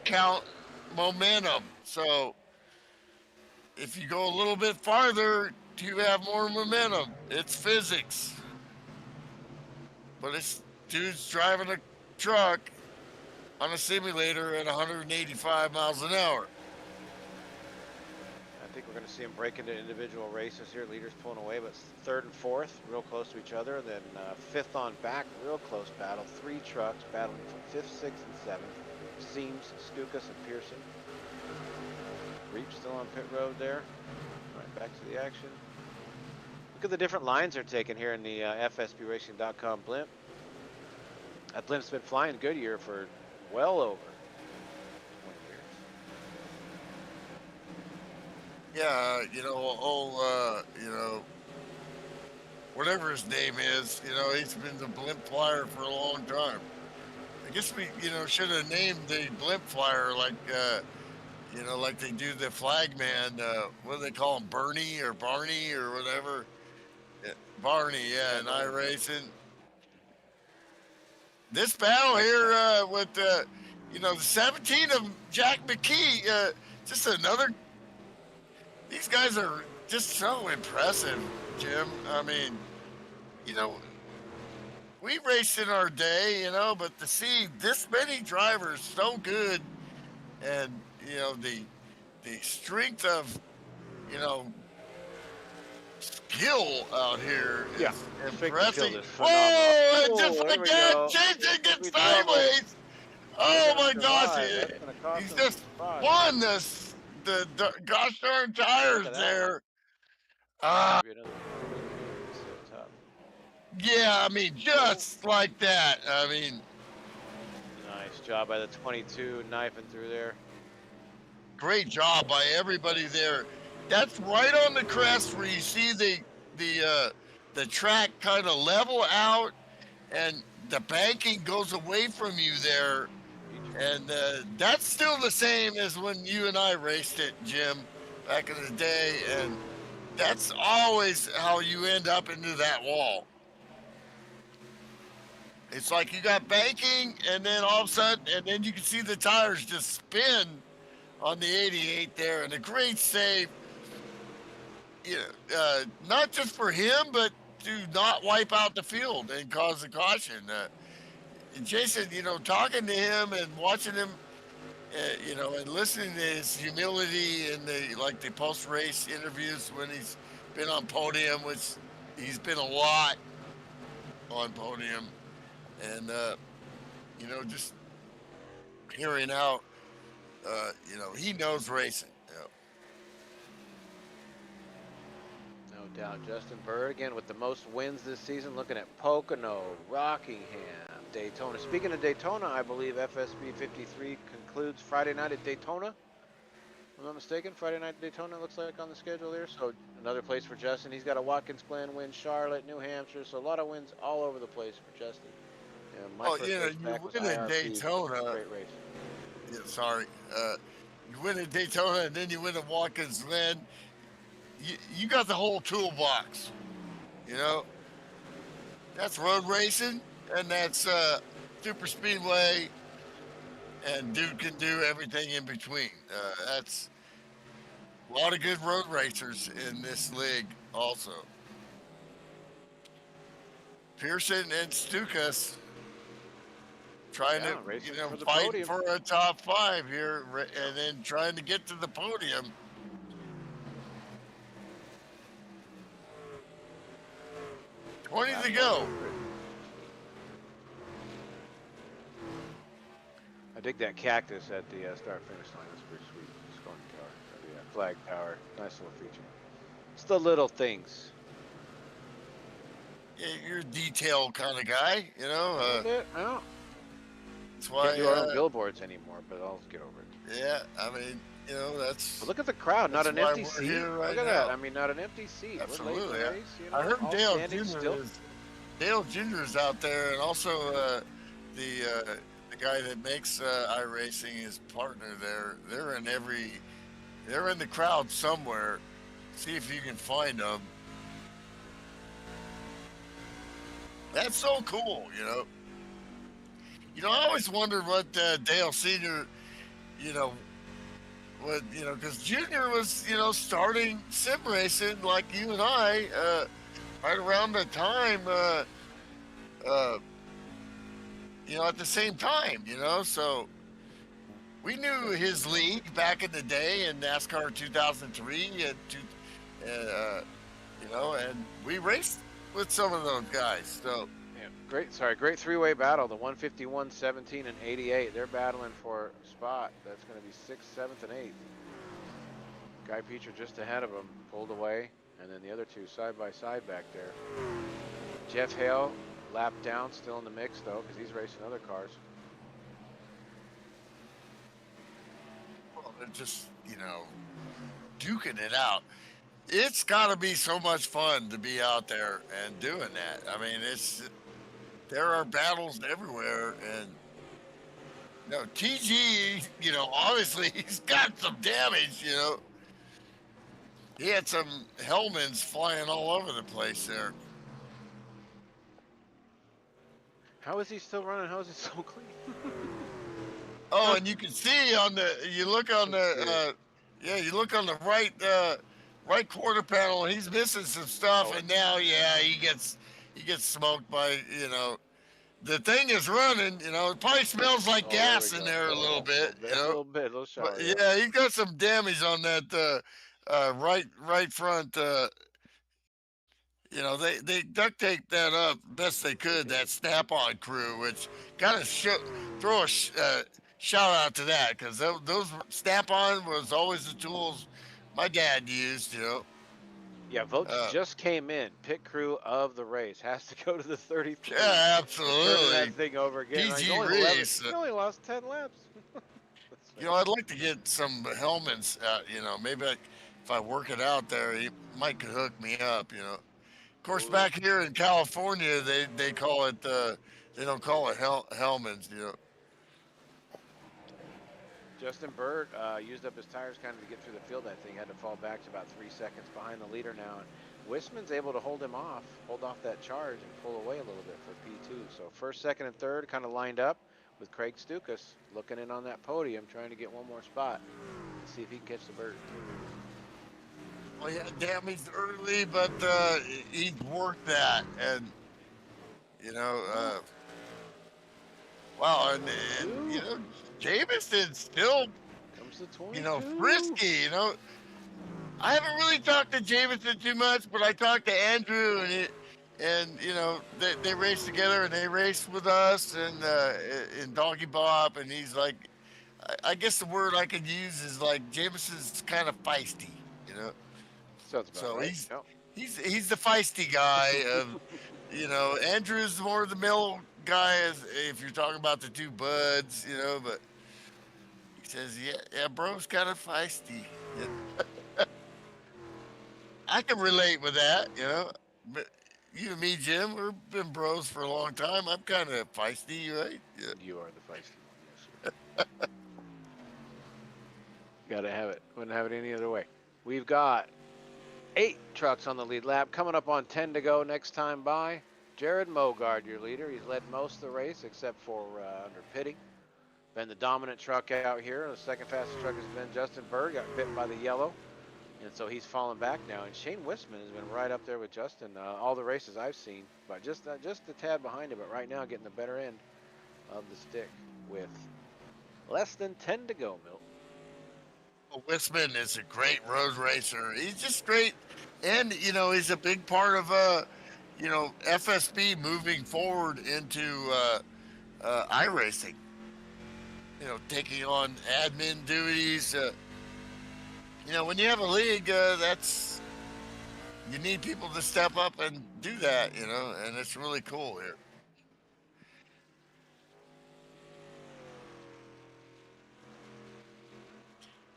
count momentum. So if you go a little bit farther, you have more momentum. It's physics. But this dude's driving a truck on a simulator at 185 miles an hour. I think we're going to see him break into individual races here. Leaders pulling away, but third and fourth, real close to each other. Then fifth on back, real close battle. 3 trucks battling from fifth, sixth, and seventh. Seams, Stukas, and Pearson. Reach still on pit road there. Right back to the action. Look at the different lines they're taking here in the FSBRacing.com blimp. That blimp's been flying Goodyear for well over 20 years. Yeah, whatever his name is, he's been the blimp flyer for a long time. I guess we, should have named the blimp flyer like they do the flagman. What do they call him? Barney or whatever. Yeah, Barney, yeah, and iRacing. This battle here with, the 17 of Jack McKee, just another. These guys are just so impressive, Jim. I mean, we raced in our day, but to see this many drivers so good and, the strength of, skill out here is impressive. Whoa, just again, JJ gets sideways. Oh my gosh, he's just won this. The gosh darn tires there. Yeah, I mean, just like that. I mean, nice job by the 22 knifing through there. Great job by everybody there. That's right on the crest where you see the track kind of level out and the banking goes away from you there. And that's still the same as when you and I raced it, Jim, back in the day. And that's always how you end up into that wall. It's like you got banking, and then all of a sudden, and then you can see the tires just spin on the 88 there. And a great save, not just for him, but to not wipe out the field and cause a caution. And Jason, talking to him and watching him, and listening to his humility and the post-race interviews when he's been on podium, which he's been a lot on podium, and just hearing out, he knows racing. No doubt. Justin Bird again with the most wins this season, looking at Pocono, Rockingham, Daytona. Speaking of Daytona, I believe FSB 53 concludes Friday night at Daytona. If I'm not mistaken, Friday night at Daytona looks like on the schedule there. So another place for Justin. He's got a Watkins Glen win, Charlotte, New Hampshire. So a lot of wins all over the place for Justin. You win at Daytona. Great race. Yeah, sorry. You win at Daytona and then you win at Watkins Glen. You got the whole toolbox. That's road racing, and that's super speedway, and dude can do everything in between. That's a lot of good road racers in this league also. Pearson and Stukas trying to, fighting for a top 5 here, and then trying to get to the podium. 20 Lap to go. 100. I dig that cactus at the start-finish line. That's pretty sweet. Scoring tower, or the flag tower. Nice little feature. It's the little things. Yeah, you're a detail kind of guy, you know. A little bit. Well, That's why. can't do our own billboards anymore, but I'll get over it. Yeah, I mean, you know, that's. But look at the crowd. Not That's an why empty we're seat. here right Look at now. that. I mean, not an empty seat. Absolutely. We're late in the race. You know, I heard all Dale standing Jr. still. Dale Jr.'s out there, and also the guy that makes iRacing, his partner there. They're in the crowd somewhere. See if you can find them. That's so cool, you know. You know, I always wondered what Dale Sr. You know, because Junior was, starting sim racing like you and I, right around the time, at the same time, so we knew his league back in the day in NASCAR 2003, and we raced with some of those guys, so. Yeah, great three-way battle. The 151, 17, and 88. They're battling for a spot. That's going to be 6th, 7th, and 8th. Guy Peacher just ahead of him, pulled away, and then the other two side by side back there. Jeff Hale, lap down, still in the mix though, because he's racing other cars. Well, they're just, duking it out. It's got to be so much fun to be out there and doing that. I mean, there are battles everywhere, and TG, obviously he's got some damage, He had some Hellmans flying all over the place there. How is he still running? How is it so clean? Oh, and you can see you look on the right quarter panel, and he's missing some stuff, and now, he gets smoked by, the thing is running, it probably smells like gas in there a little bit, A little bit, a little shower. But, yeah, he's got some damage on that right front. They duct taped that up best they could. That Snap-on crew, which got to throw a shout out to that, because those Snap-on was always the tools my dad used. Yeah, votes just came in. Pit crew of the race has to go to the 33. Yeah, absolutely. Turning that thing over again. PG He Reese. only lost 10 laps. I'd like to get some Hellmans. Maybe if I work it out there, he might could hook me up. Of course, back here in California, they call it. They don't call it Hellmans. Justin Bird used up his tires kind of to get through the field. I think had to fall back to about 3 seconds behind the leader now. And Wisman's able to hold off that charge and pull away a little bit for P2. So first, second, and third kind of lined up with Craig Stukas looking in on that podium, trying to get one more spot. Let's see if he can catch the Bird. Well, yeah, damaged early, but he worked that, and wow, and Jameson still, comes to 22. Frisky, I haven't really talked to Jameson too much, but I talked to Andrew, and they raced together, and they raced with us, and in Doggy Bop, and he's like, I guess the word I could use is like Jameson's kind of feisty, Sounds about so right. he's the feisty guy of, Andrew's more the middle guy, if you're talking about the two buds, but he says, yeah, bro's kind of feisty. I can relate with that, but you and me, Jim, we've been bros for a long time. I'm kind of feisty, right? Yeah. You are the feisty one, yes, sir. Gotta have it. Wouldn't have it any other way. We've got 8 trucks on the lead lap. Coming up on 10 to go next time by. Jared Mogard, your leader. He's led most of the race except for under pitting. Been the dominant truck out here. The second fastest truck has been Justin Bird. Got bit by the yellow. And so he's fallen back now. And Shane Wisman has been right up there with Justin all the races I've seen. But just a tad behind him. But right now getting the better end of the stick with less than 10 to go, Milt. Wisman is a great road racer. He's just great. And, he's a big part of, you know, FSB moving forward into iRacing. You know, taking on admin duties. You know, when you have a league, that's you need people to step up and do that. You know, and it's really cool here.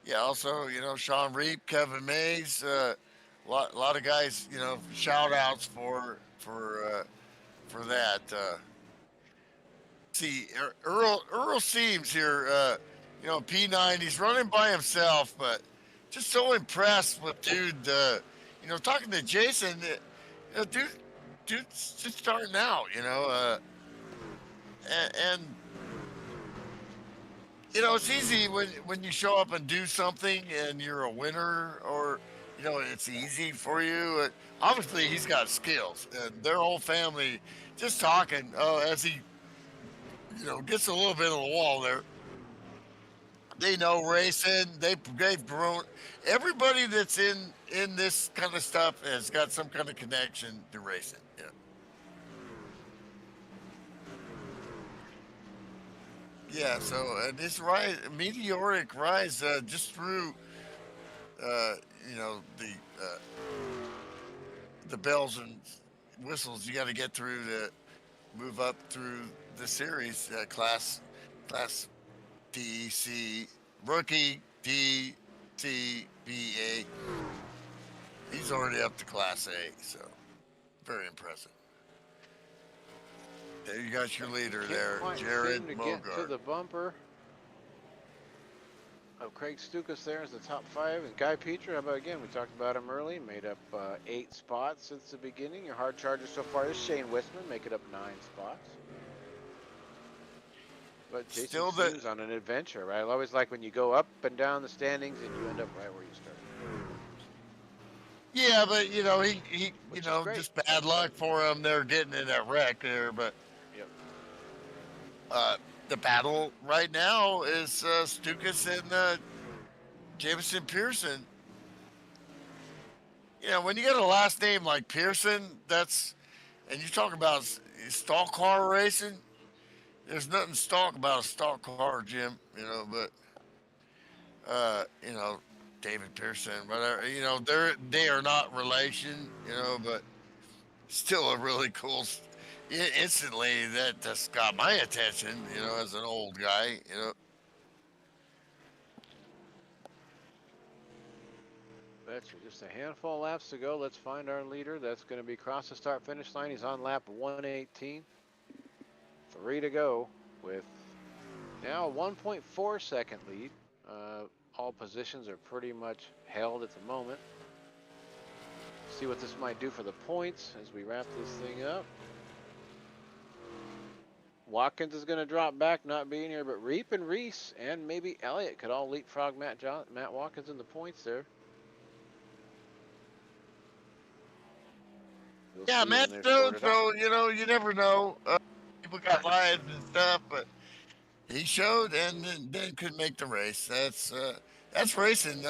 Yeah. Also, you know, Sean Reap, Kevin Mays, lot of guys. You know, shout outs for that. See, Earl seems here. You know, P9. He's running by himself, but just so impressed with dude. You know, talking to Jason. You know, dude's just starting out. You know, and you know, it's easy when you show up and do something and you're a winner, or you know, it's easy for you. Obviously, he's got skills, and their whole family just talking. As he, you know, gets a little bit of the wall there. They know racing. They've grown. Everybody that's in this kind of stuff has got some kind of connection to racing. Yeah. Yeah. So this rise, meteoric rise, just through, uh, you know, the bells and whistles you got to get through to move up through the series, class DC rookie DTBA. He's already up to Class A, so very impressive. There you got your leader Can't there, quite Jared seem to get to Mogart. the bumper. Oh, Craig Stukas there is the top 5. And Guy Peter, how about again? We talked about him early. Made up 8 spots since the beginning. Your hard charger so far is Shane Wisman, making up 9 spots. But Jason Still seems on an adventure, right? I always like when you go up and down the standings and you end up right where you started. yeah, but you know he you Which is know, great. just bad luck for him. They're getting in that wreck there, but Yep. uh, the battle right now is Stukas and Jameson Pearson. You know, when you get a last name like Pearson, and you talk about stock car racing. There's nothing stock about a stock car, Jim. You know, but you know, David Pearson, whatever. You know, they are not relation. You know, but still a really cool. Instantly, that just got my attention. You know, as an old guy. You know. Betcha. Just a handful of laps to go. Let's find our leader. That's going to be across the start finish line. He's on lap 118. 3 to go with now a 1.4 second lead. All positions are pretty much held at the moment. See what this might do for the points as we wrap this thing up. Watkins is going to drop back, not being here, but Reap and Reese and maybe Elliott could all leapfrog Matt Watkins in the points there. We'll Yeah, see when Matt they're showed, sorted out. so you know, you never know. People got lives and stuff, but he showed and then couldn't make the race. That's racing.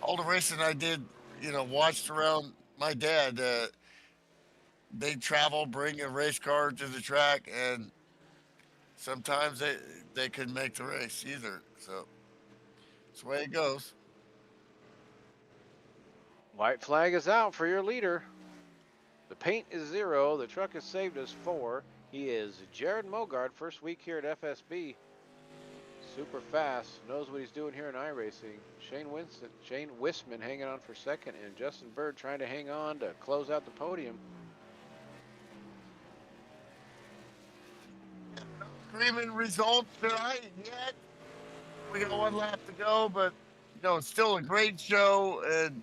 All the racing I did, you know, watched around my dad. They travel, bring a race car to the track, and sometimes they couldn't make the race either. So that's the way it goes. White flag is out for your leader. The paint is 0. The truck is saved as 4. He is Jared Mogard, first week here at FSB. Super fast, knows what he's doing here in iRacing. Shane Wisman hanging on for second, and Justin Bird trying to hang on to close out the podium. Screaming results tonight yet. We got one lap to go, but you know, it's still a great show, and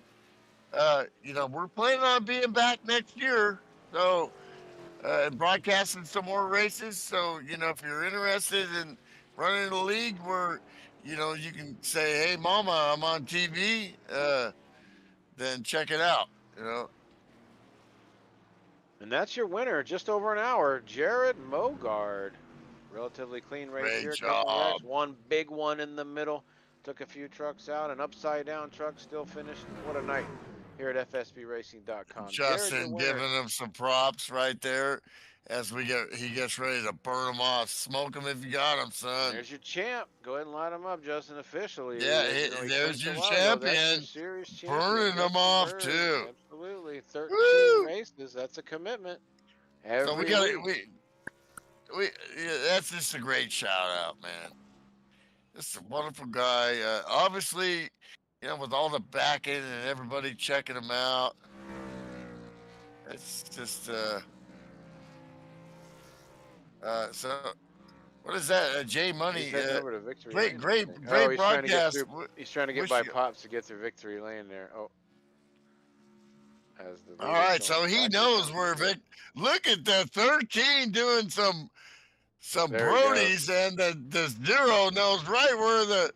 you know, we're planning on being back next year. So and broadcasting some more races. So, you know, if you're interested in running a league where, you know, you can say, hey, mama, I'm on TV, then check it out, you know. And that's your winner, just over an hour, Jared Mogard. Relatively clean race Great here, a couple job. wrecks, one big one in the middle. Took a few trucks out, an upside down truck still finished. What a night here at FSBRacing.com. Jared, your Justin winner. giving him some props right there as he gets ready to burn them off. Smoke them if you got them, son. There's your champ. Go ahead and line him up, Justin. Officially, Yeah, he there's clinched a your while ago. That's your champion, series champion, burning them Justin off Bird. too. Absolutely, 13 Woo! races. That's a commitment So we every got week. we yeah, that's just a great shout out, man. This is a wonderful guy. Obviously, with all the backing and everybody checking him out, it's just so. What is that? J Money. He's heading over to Victory Great, Lane, I great, think. Oh, great he's trying to get broadcast. through. He's trying to get by Pops to get through Victory Lane there. Oh, as the All leader's right, going so he backwards knows down where the field. Look at the 13 doing some There he goes. Brodies, and the 0 knows right where the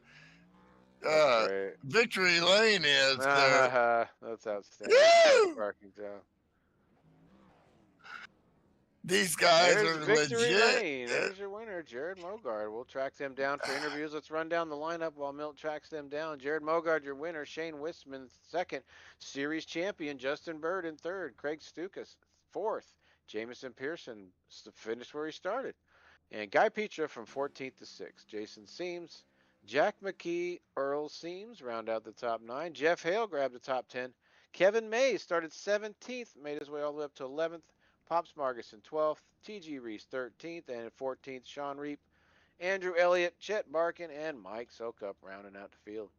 That's great. Victory Lane is there. That's outstanding. Nice Woo! parking job. These guys There's are Victory legit. Lane. There's your winner, Jared Mogard. We'll track them down for interviews. Let's run down the lineup while Milt tracks them down. Jared Mogard, your winner. Shane Wistman, second. Series champion, Justin Bird in third. Craig Stukas, fourth. Jamison Pearson finished where he started. And Guy Petra from 14th to 6th. Jason Seams, Jack McKee, Earl Seams round out the top 9. Jeff Hale grabbed the top 10. Kevin Mays started 17th, made his way all the way up to 11th. Pops Marguson 12th, T.G. Reese 13th, and 14th Sean Reap, Andrew Elliott, Chet Barkin, and Mike Sokup rounding out the field.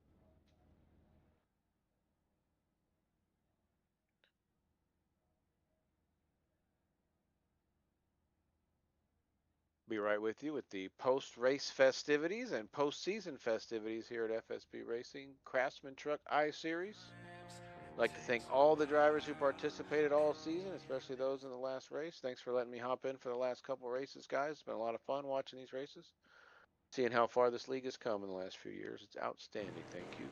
Be right with you with the post-race festivities and post-season festivities here at FSB Racing Craftsman Truck I-Series. I'd like to thank all the drivers who participated all season, especially those in the last race. Thanks for letting me hop in for the last couple races, guys. It's been a lot of fun watching these races, seeing how far this league has come in the last few years. It's outstanding. Thank you.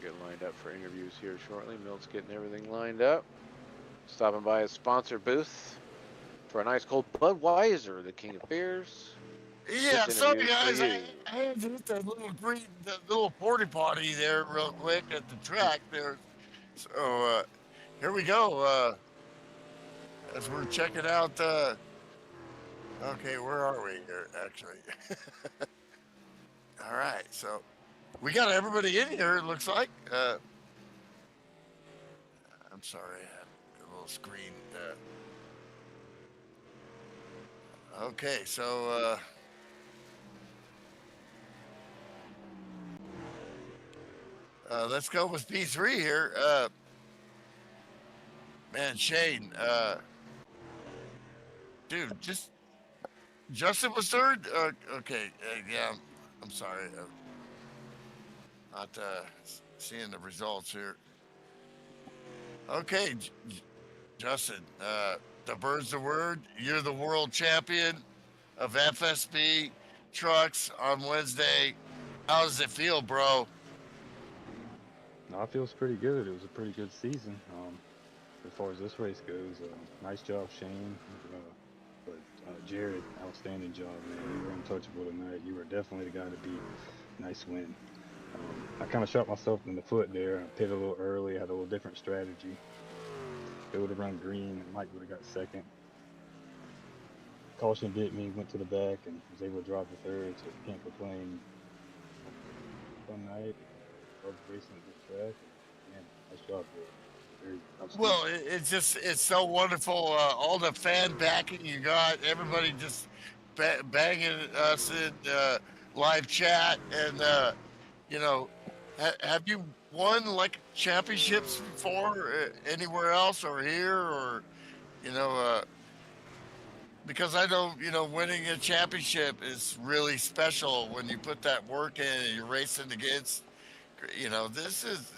Get lined up for interviews here shortly. Milt's getting everything lined up. Stopping by his sponsor booth for a nice cold Budweiser, the king of beers. Yeah, sorry guys, I I had to hit that little porta potty there real quick at the track there. So here we go. As we're checking out. Okay, where are we here? Actually. All right, so we got everybody in here. It looks like. I'm sorry, I had a little screen. Okay, so. Let's go with P3 here. Man, Shane, dude, Justin was third. Okay, yeah, I'm sorry, not seeing the results here. Okay, Justin, the bird's the word. You're the world champion of FSB trucks on Wednesday. How does it feel, bro? No, it feels pretty good. It was a pretty good season. As far as this race goes, nice job, Shane. But Jared, outstanding job, man. You were untouchable tonight. You were definitely the guy to beat. Nice win. I kind of shot myself in the foot there. I pitted a little early, had a little different strategy. If it would have run green, Mike would have got second. Caution bit me, went to the back, and was able to drop the third, so can't complain. Fun night. Love racing at the track. Man, nice job, bro. Well, it's so wonderful. All the fan backing you got, everybody just banging us in live chat, and have you won like championships before anywhere else or here or because I know winning a championship is really special when you put that work in and you're racing against this is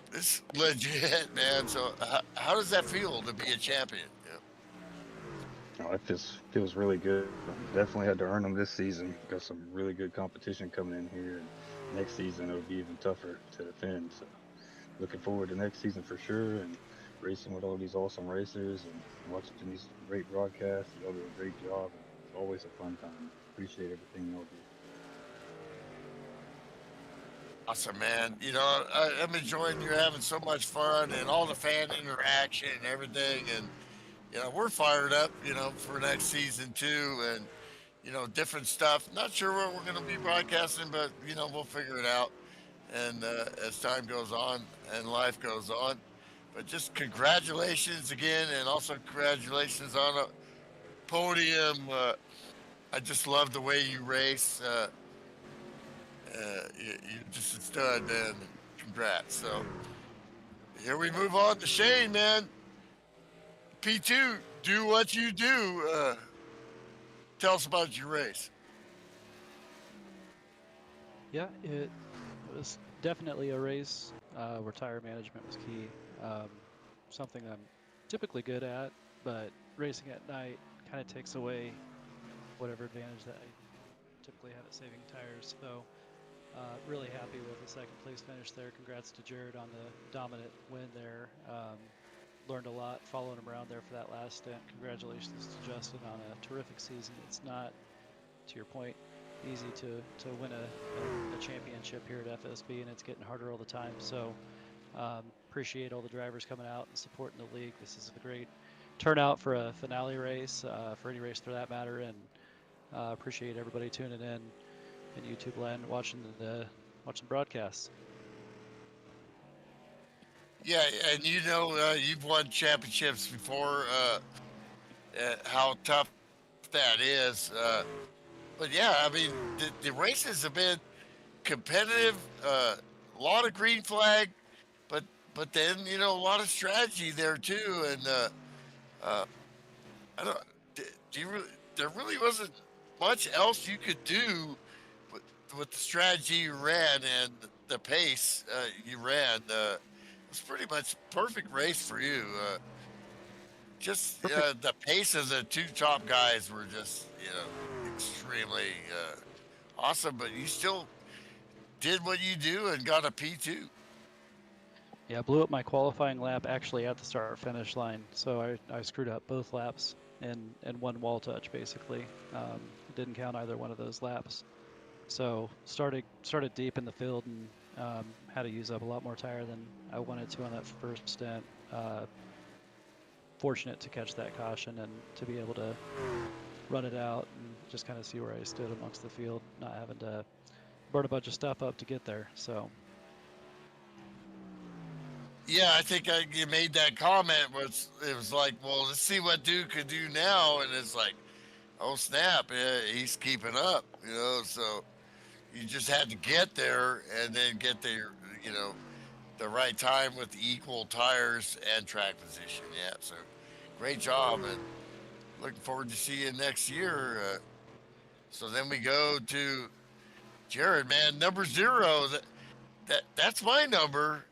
this legit, man. So how does that feel to be a champion? Oh, it feels really good. Definitely had to earn them this season. Got some really good competition coming in here. And next season it'll be even tougher to defend. So looking forward to next season for sure. And racing with all these awesome racers and watching these great broadcasts. Y'all do a great job. And it's always a fun time. Appreciate everything y'all do. Awesome, man. I'm enjoying you having so much fun and all the fan interaction and everything. And, we're fired up, for next season too. And, different stuff. Not sure what we're going to be broadcasting, but, we'll figure it out. And as time goes on and life goes on. But just congratulations again. And also congratulations on a podium. I just love the way you race. You're just a stud, man. Congrats. So here we move on to Shane, man. P2, do what you do. Tell us about your race. Yeah, it was definitely a race where tire management was key. Something I'm typically good at, but racing at night kind of takes away whatever advantage that I typically have at saving tires. So really happy with the second place finish there. Congrats to Jared on the dominant win there. Learned a lot following him around there for that last stint. Congratulations to Justin on a terrific season. It's not, to your point, easy to win a championship here at FSB, and it's getting harder all the time. So appreciate all the drivers coming out and supporting the league. This is a great turnout for a finale race, for any race for that matter, and appreciate everybody tuning in YouTube land, watching the broadcasts. Yeah, and you've won championships before. How tough that is. But yeah, I mean, the races have been competitive. A lot of green flag, but then a lot of strategy there too. And I don't. Do you really? There really wasn't much else you could do with the strategy you ran and the pace you ran. It was pretty much perfect race for you. Just the pace of the two top guys were just extremely awesome, but you still did what you do and got a P2. Yeah, blew up my qualifying lap actually at the start finish line, so I screwed up both laps and one wall touch basically. Didn't count either one of those laps. So started deep in the field and had to use up a lot more tire than I wanted to on that first stint. Fortunate to catch that caution and to be able to run it out and just kind of see where I stood amongst the field, not having to burn a bunch of stuff up to get there. So yeah, I think you made that comment. It was like, well, let's see what Duke could do now, and it's like, oh snap, he's keeping up, So you just had to get there and then get there, the right time with equal tires and track position. Yeah, so great job, and looking forward to see you next year. So then we go to Jared, man, number 0. That's my number.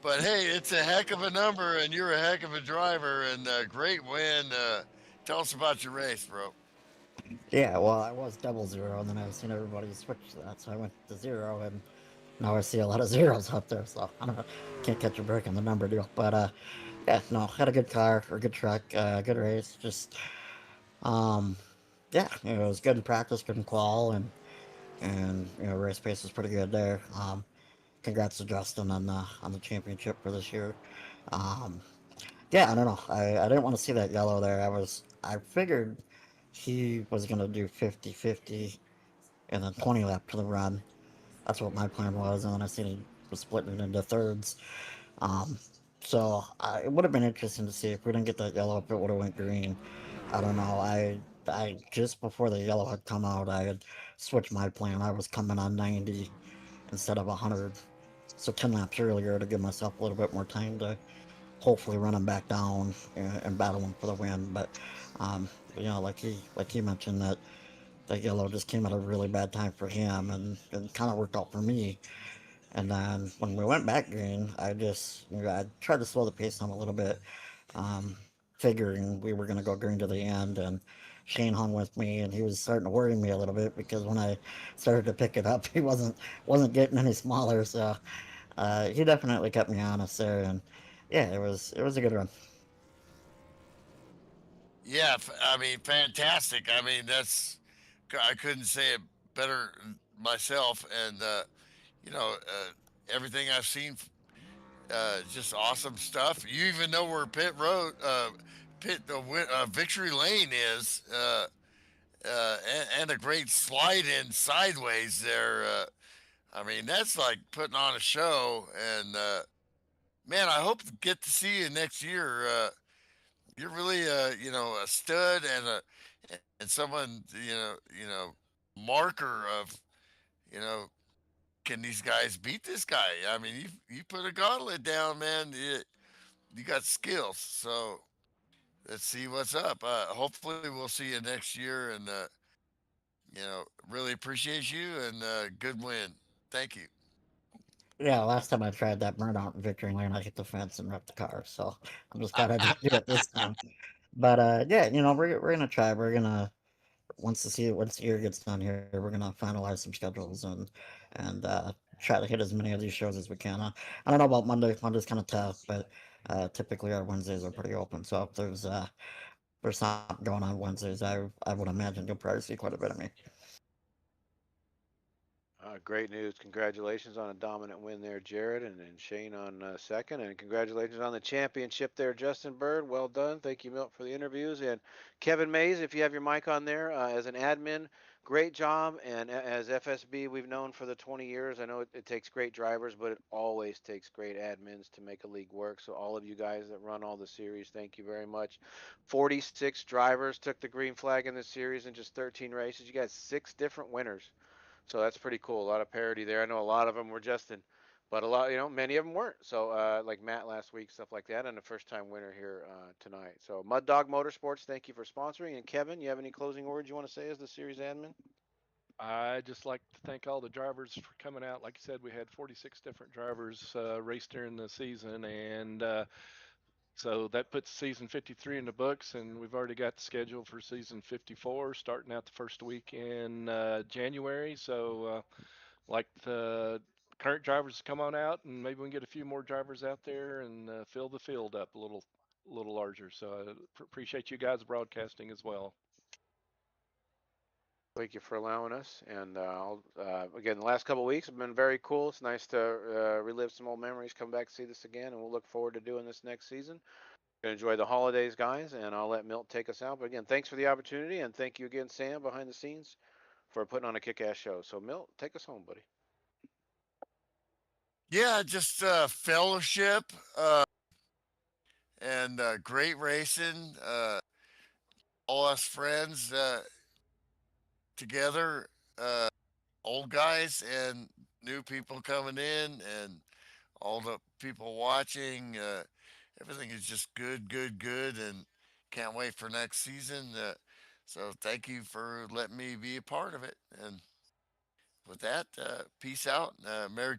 But hey, it's a heck of a number, and you're a heck of a driver, and great win. Tell us about your race, bro. Yeah, well, I was 00, and then I've seen everybody switch to that, so I went to 0, and now I see a lot of zeros out there, so I don't know, can't catch a break on the number deal. But yeah, no, had a good car, or good truck, good race, just, yeah, it was good in practice, good in qual, and race pace was pretty good there. Congrats to Justin on the championship for this year. Yeah, I don't know. I didn't want to see that yellow there. I figured he was gonna do 50-50 and then 20 lap to the run. That's what my plan was, and then I seen he was splitting it into thirds. So it would have been interesting to see if we didn't get that yellow, if it would have went green. I don't know. I just before the yellow had come out, I had switched my plan. I was coming on 90 instead of 100, so 10 laps earlier to give myself a little bit more time to hopefully run him back down and battle him for the win. But like he mentioned, that yellow just came at a really bad time for him, and it kind of worked out for me. And then when we went back green, I tried to slow the pace down a little bit, figuring we were going to go green to the end. And Shane hung with me, and he was starting to worry me a little bit because when I started to pick it up, he wasn't getting any smaller. So he definitely kept me honest there. And yeah, it was a good run. Yeah, I mean, fantastic. I mean, I couldn't say it better myself. And you know, everything I've seen, just awesome stuff. You even know where Victory Lane is, and a great slide in sideways there. I mean, that's like putting on a show. And man, I hope to get to see you next year. You're really a stud and someone marker of you know can these guys beat this guy? I mean, you put a gauntlet down, man. You got skills. So let's see what's up. Hopefully we'll see you next year, and really appreciate you, and good win. Thank you. Yeah, last time I tried that burnout in Victory Lane, I hit the fence and wrecked the car. So I'm just glad I didn't do it this time. But yeah, we're gonna try. We're gonna once the year gets done here, we're gonna finalize some schedules and try to hit as many of these shows as we can. I don't know about Monday. Monday's kind of tough, but typically our Wednesdays are pretty open. So if there's something going on Wednesdays, I would imagine you'll probably see quite a bit of me. Great news. Congratulations on a dominant win there, Jared, and Shane on second. And congratulations on the championship there, Justin Bird. Well done. Thank you, Milt, for the interviews. And Kevin Mays, if you have your mic on there, as an admin, great job. And as FSB, we've known for the 20 years. I know it takes great drivers, but it always takes great admins to make a league work. So all of you guys that run all the series, thank you very much. 46 drivers took the green flag in the series in just 13 races. You got 6 different winners. So that's pretty cool. A lot of parity there. I know a lot of them were Justin, but a lot, many of them weren't. So like Matt last week, stuff like that, and a first-time winner here tonight. So Mud Dog Motorsports, thank you for sponsoring. And Kevin, you have any closing words you want to say as the series admin? I just like to thank all the drivers for coming out. Like you said, we had 46 different drivers race during the season, and so that puts season 53 in the books, and we've already got the schedule for season 54 starting out the first week in January. So, like the current drivers to come on out, and maybe we can get a few more drivers out there and fill the field up a little larger. So, I appreciate you guys broadcasting as well. Thank you for allowing us. And again, the last couple of weeks have been very cool. It's nice to relive some old memories, come back and see this again, and we'll look forward to doing this next season. Enjoy the holidays, guys, and I'll let Milt take us out. But again, thanks for the opportunity, and thank you again, Sam, behind the scenes, for putting on a kick-ass show. So, Milt, take us home, buddy. Yeah, just fellowship, and great racing. All us friends together, old guys and new people coming in, and all the people watching. Everything is just good, good, good, and can't wait for next season. So thank you for letting me be a part of it. And with that, peace out. Merry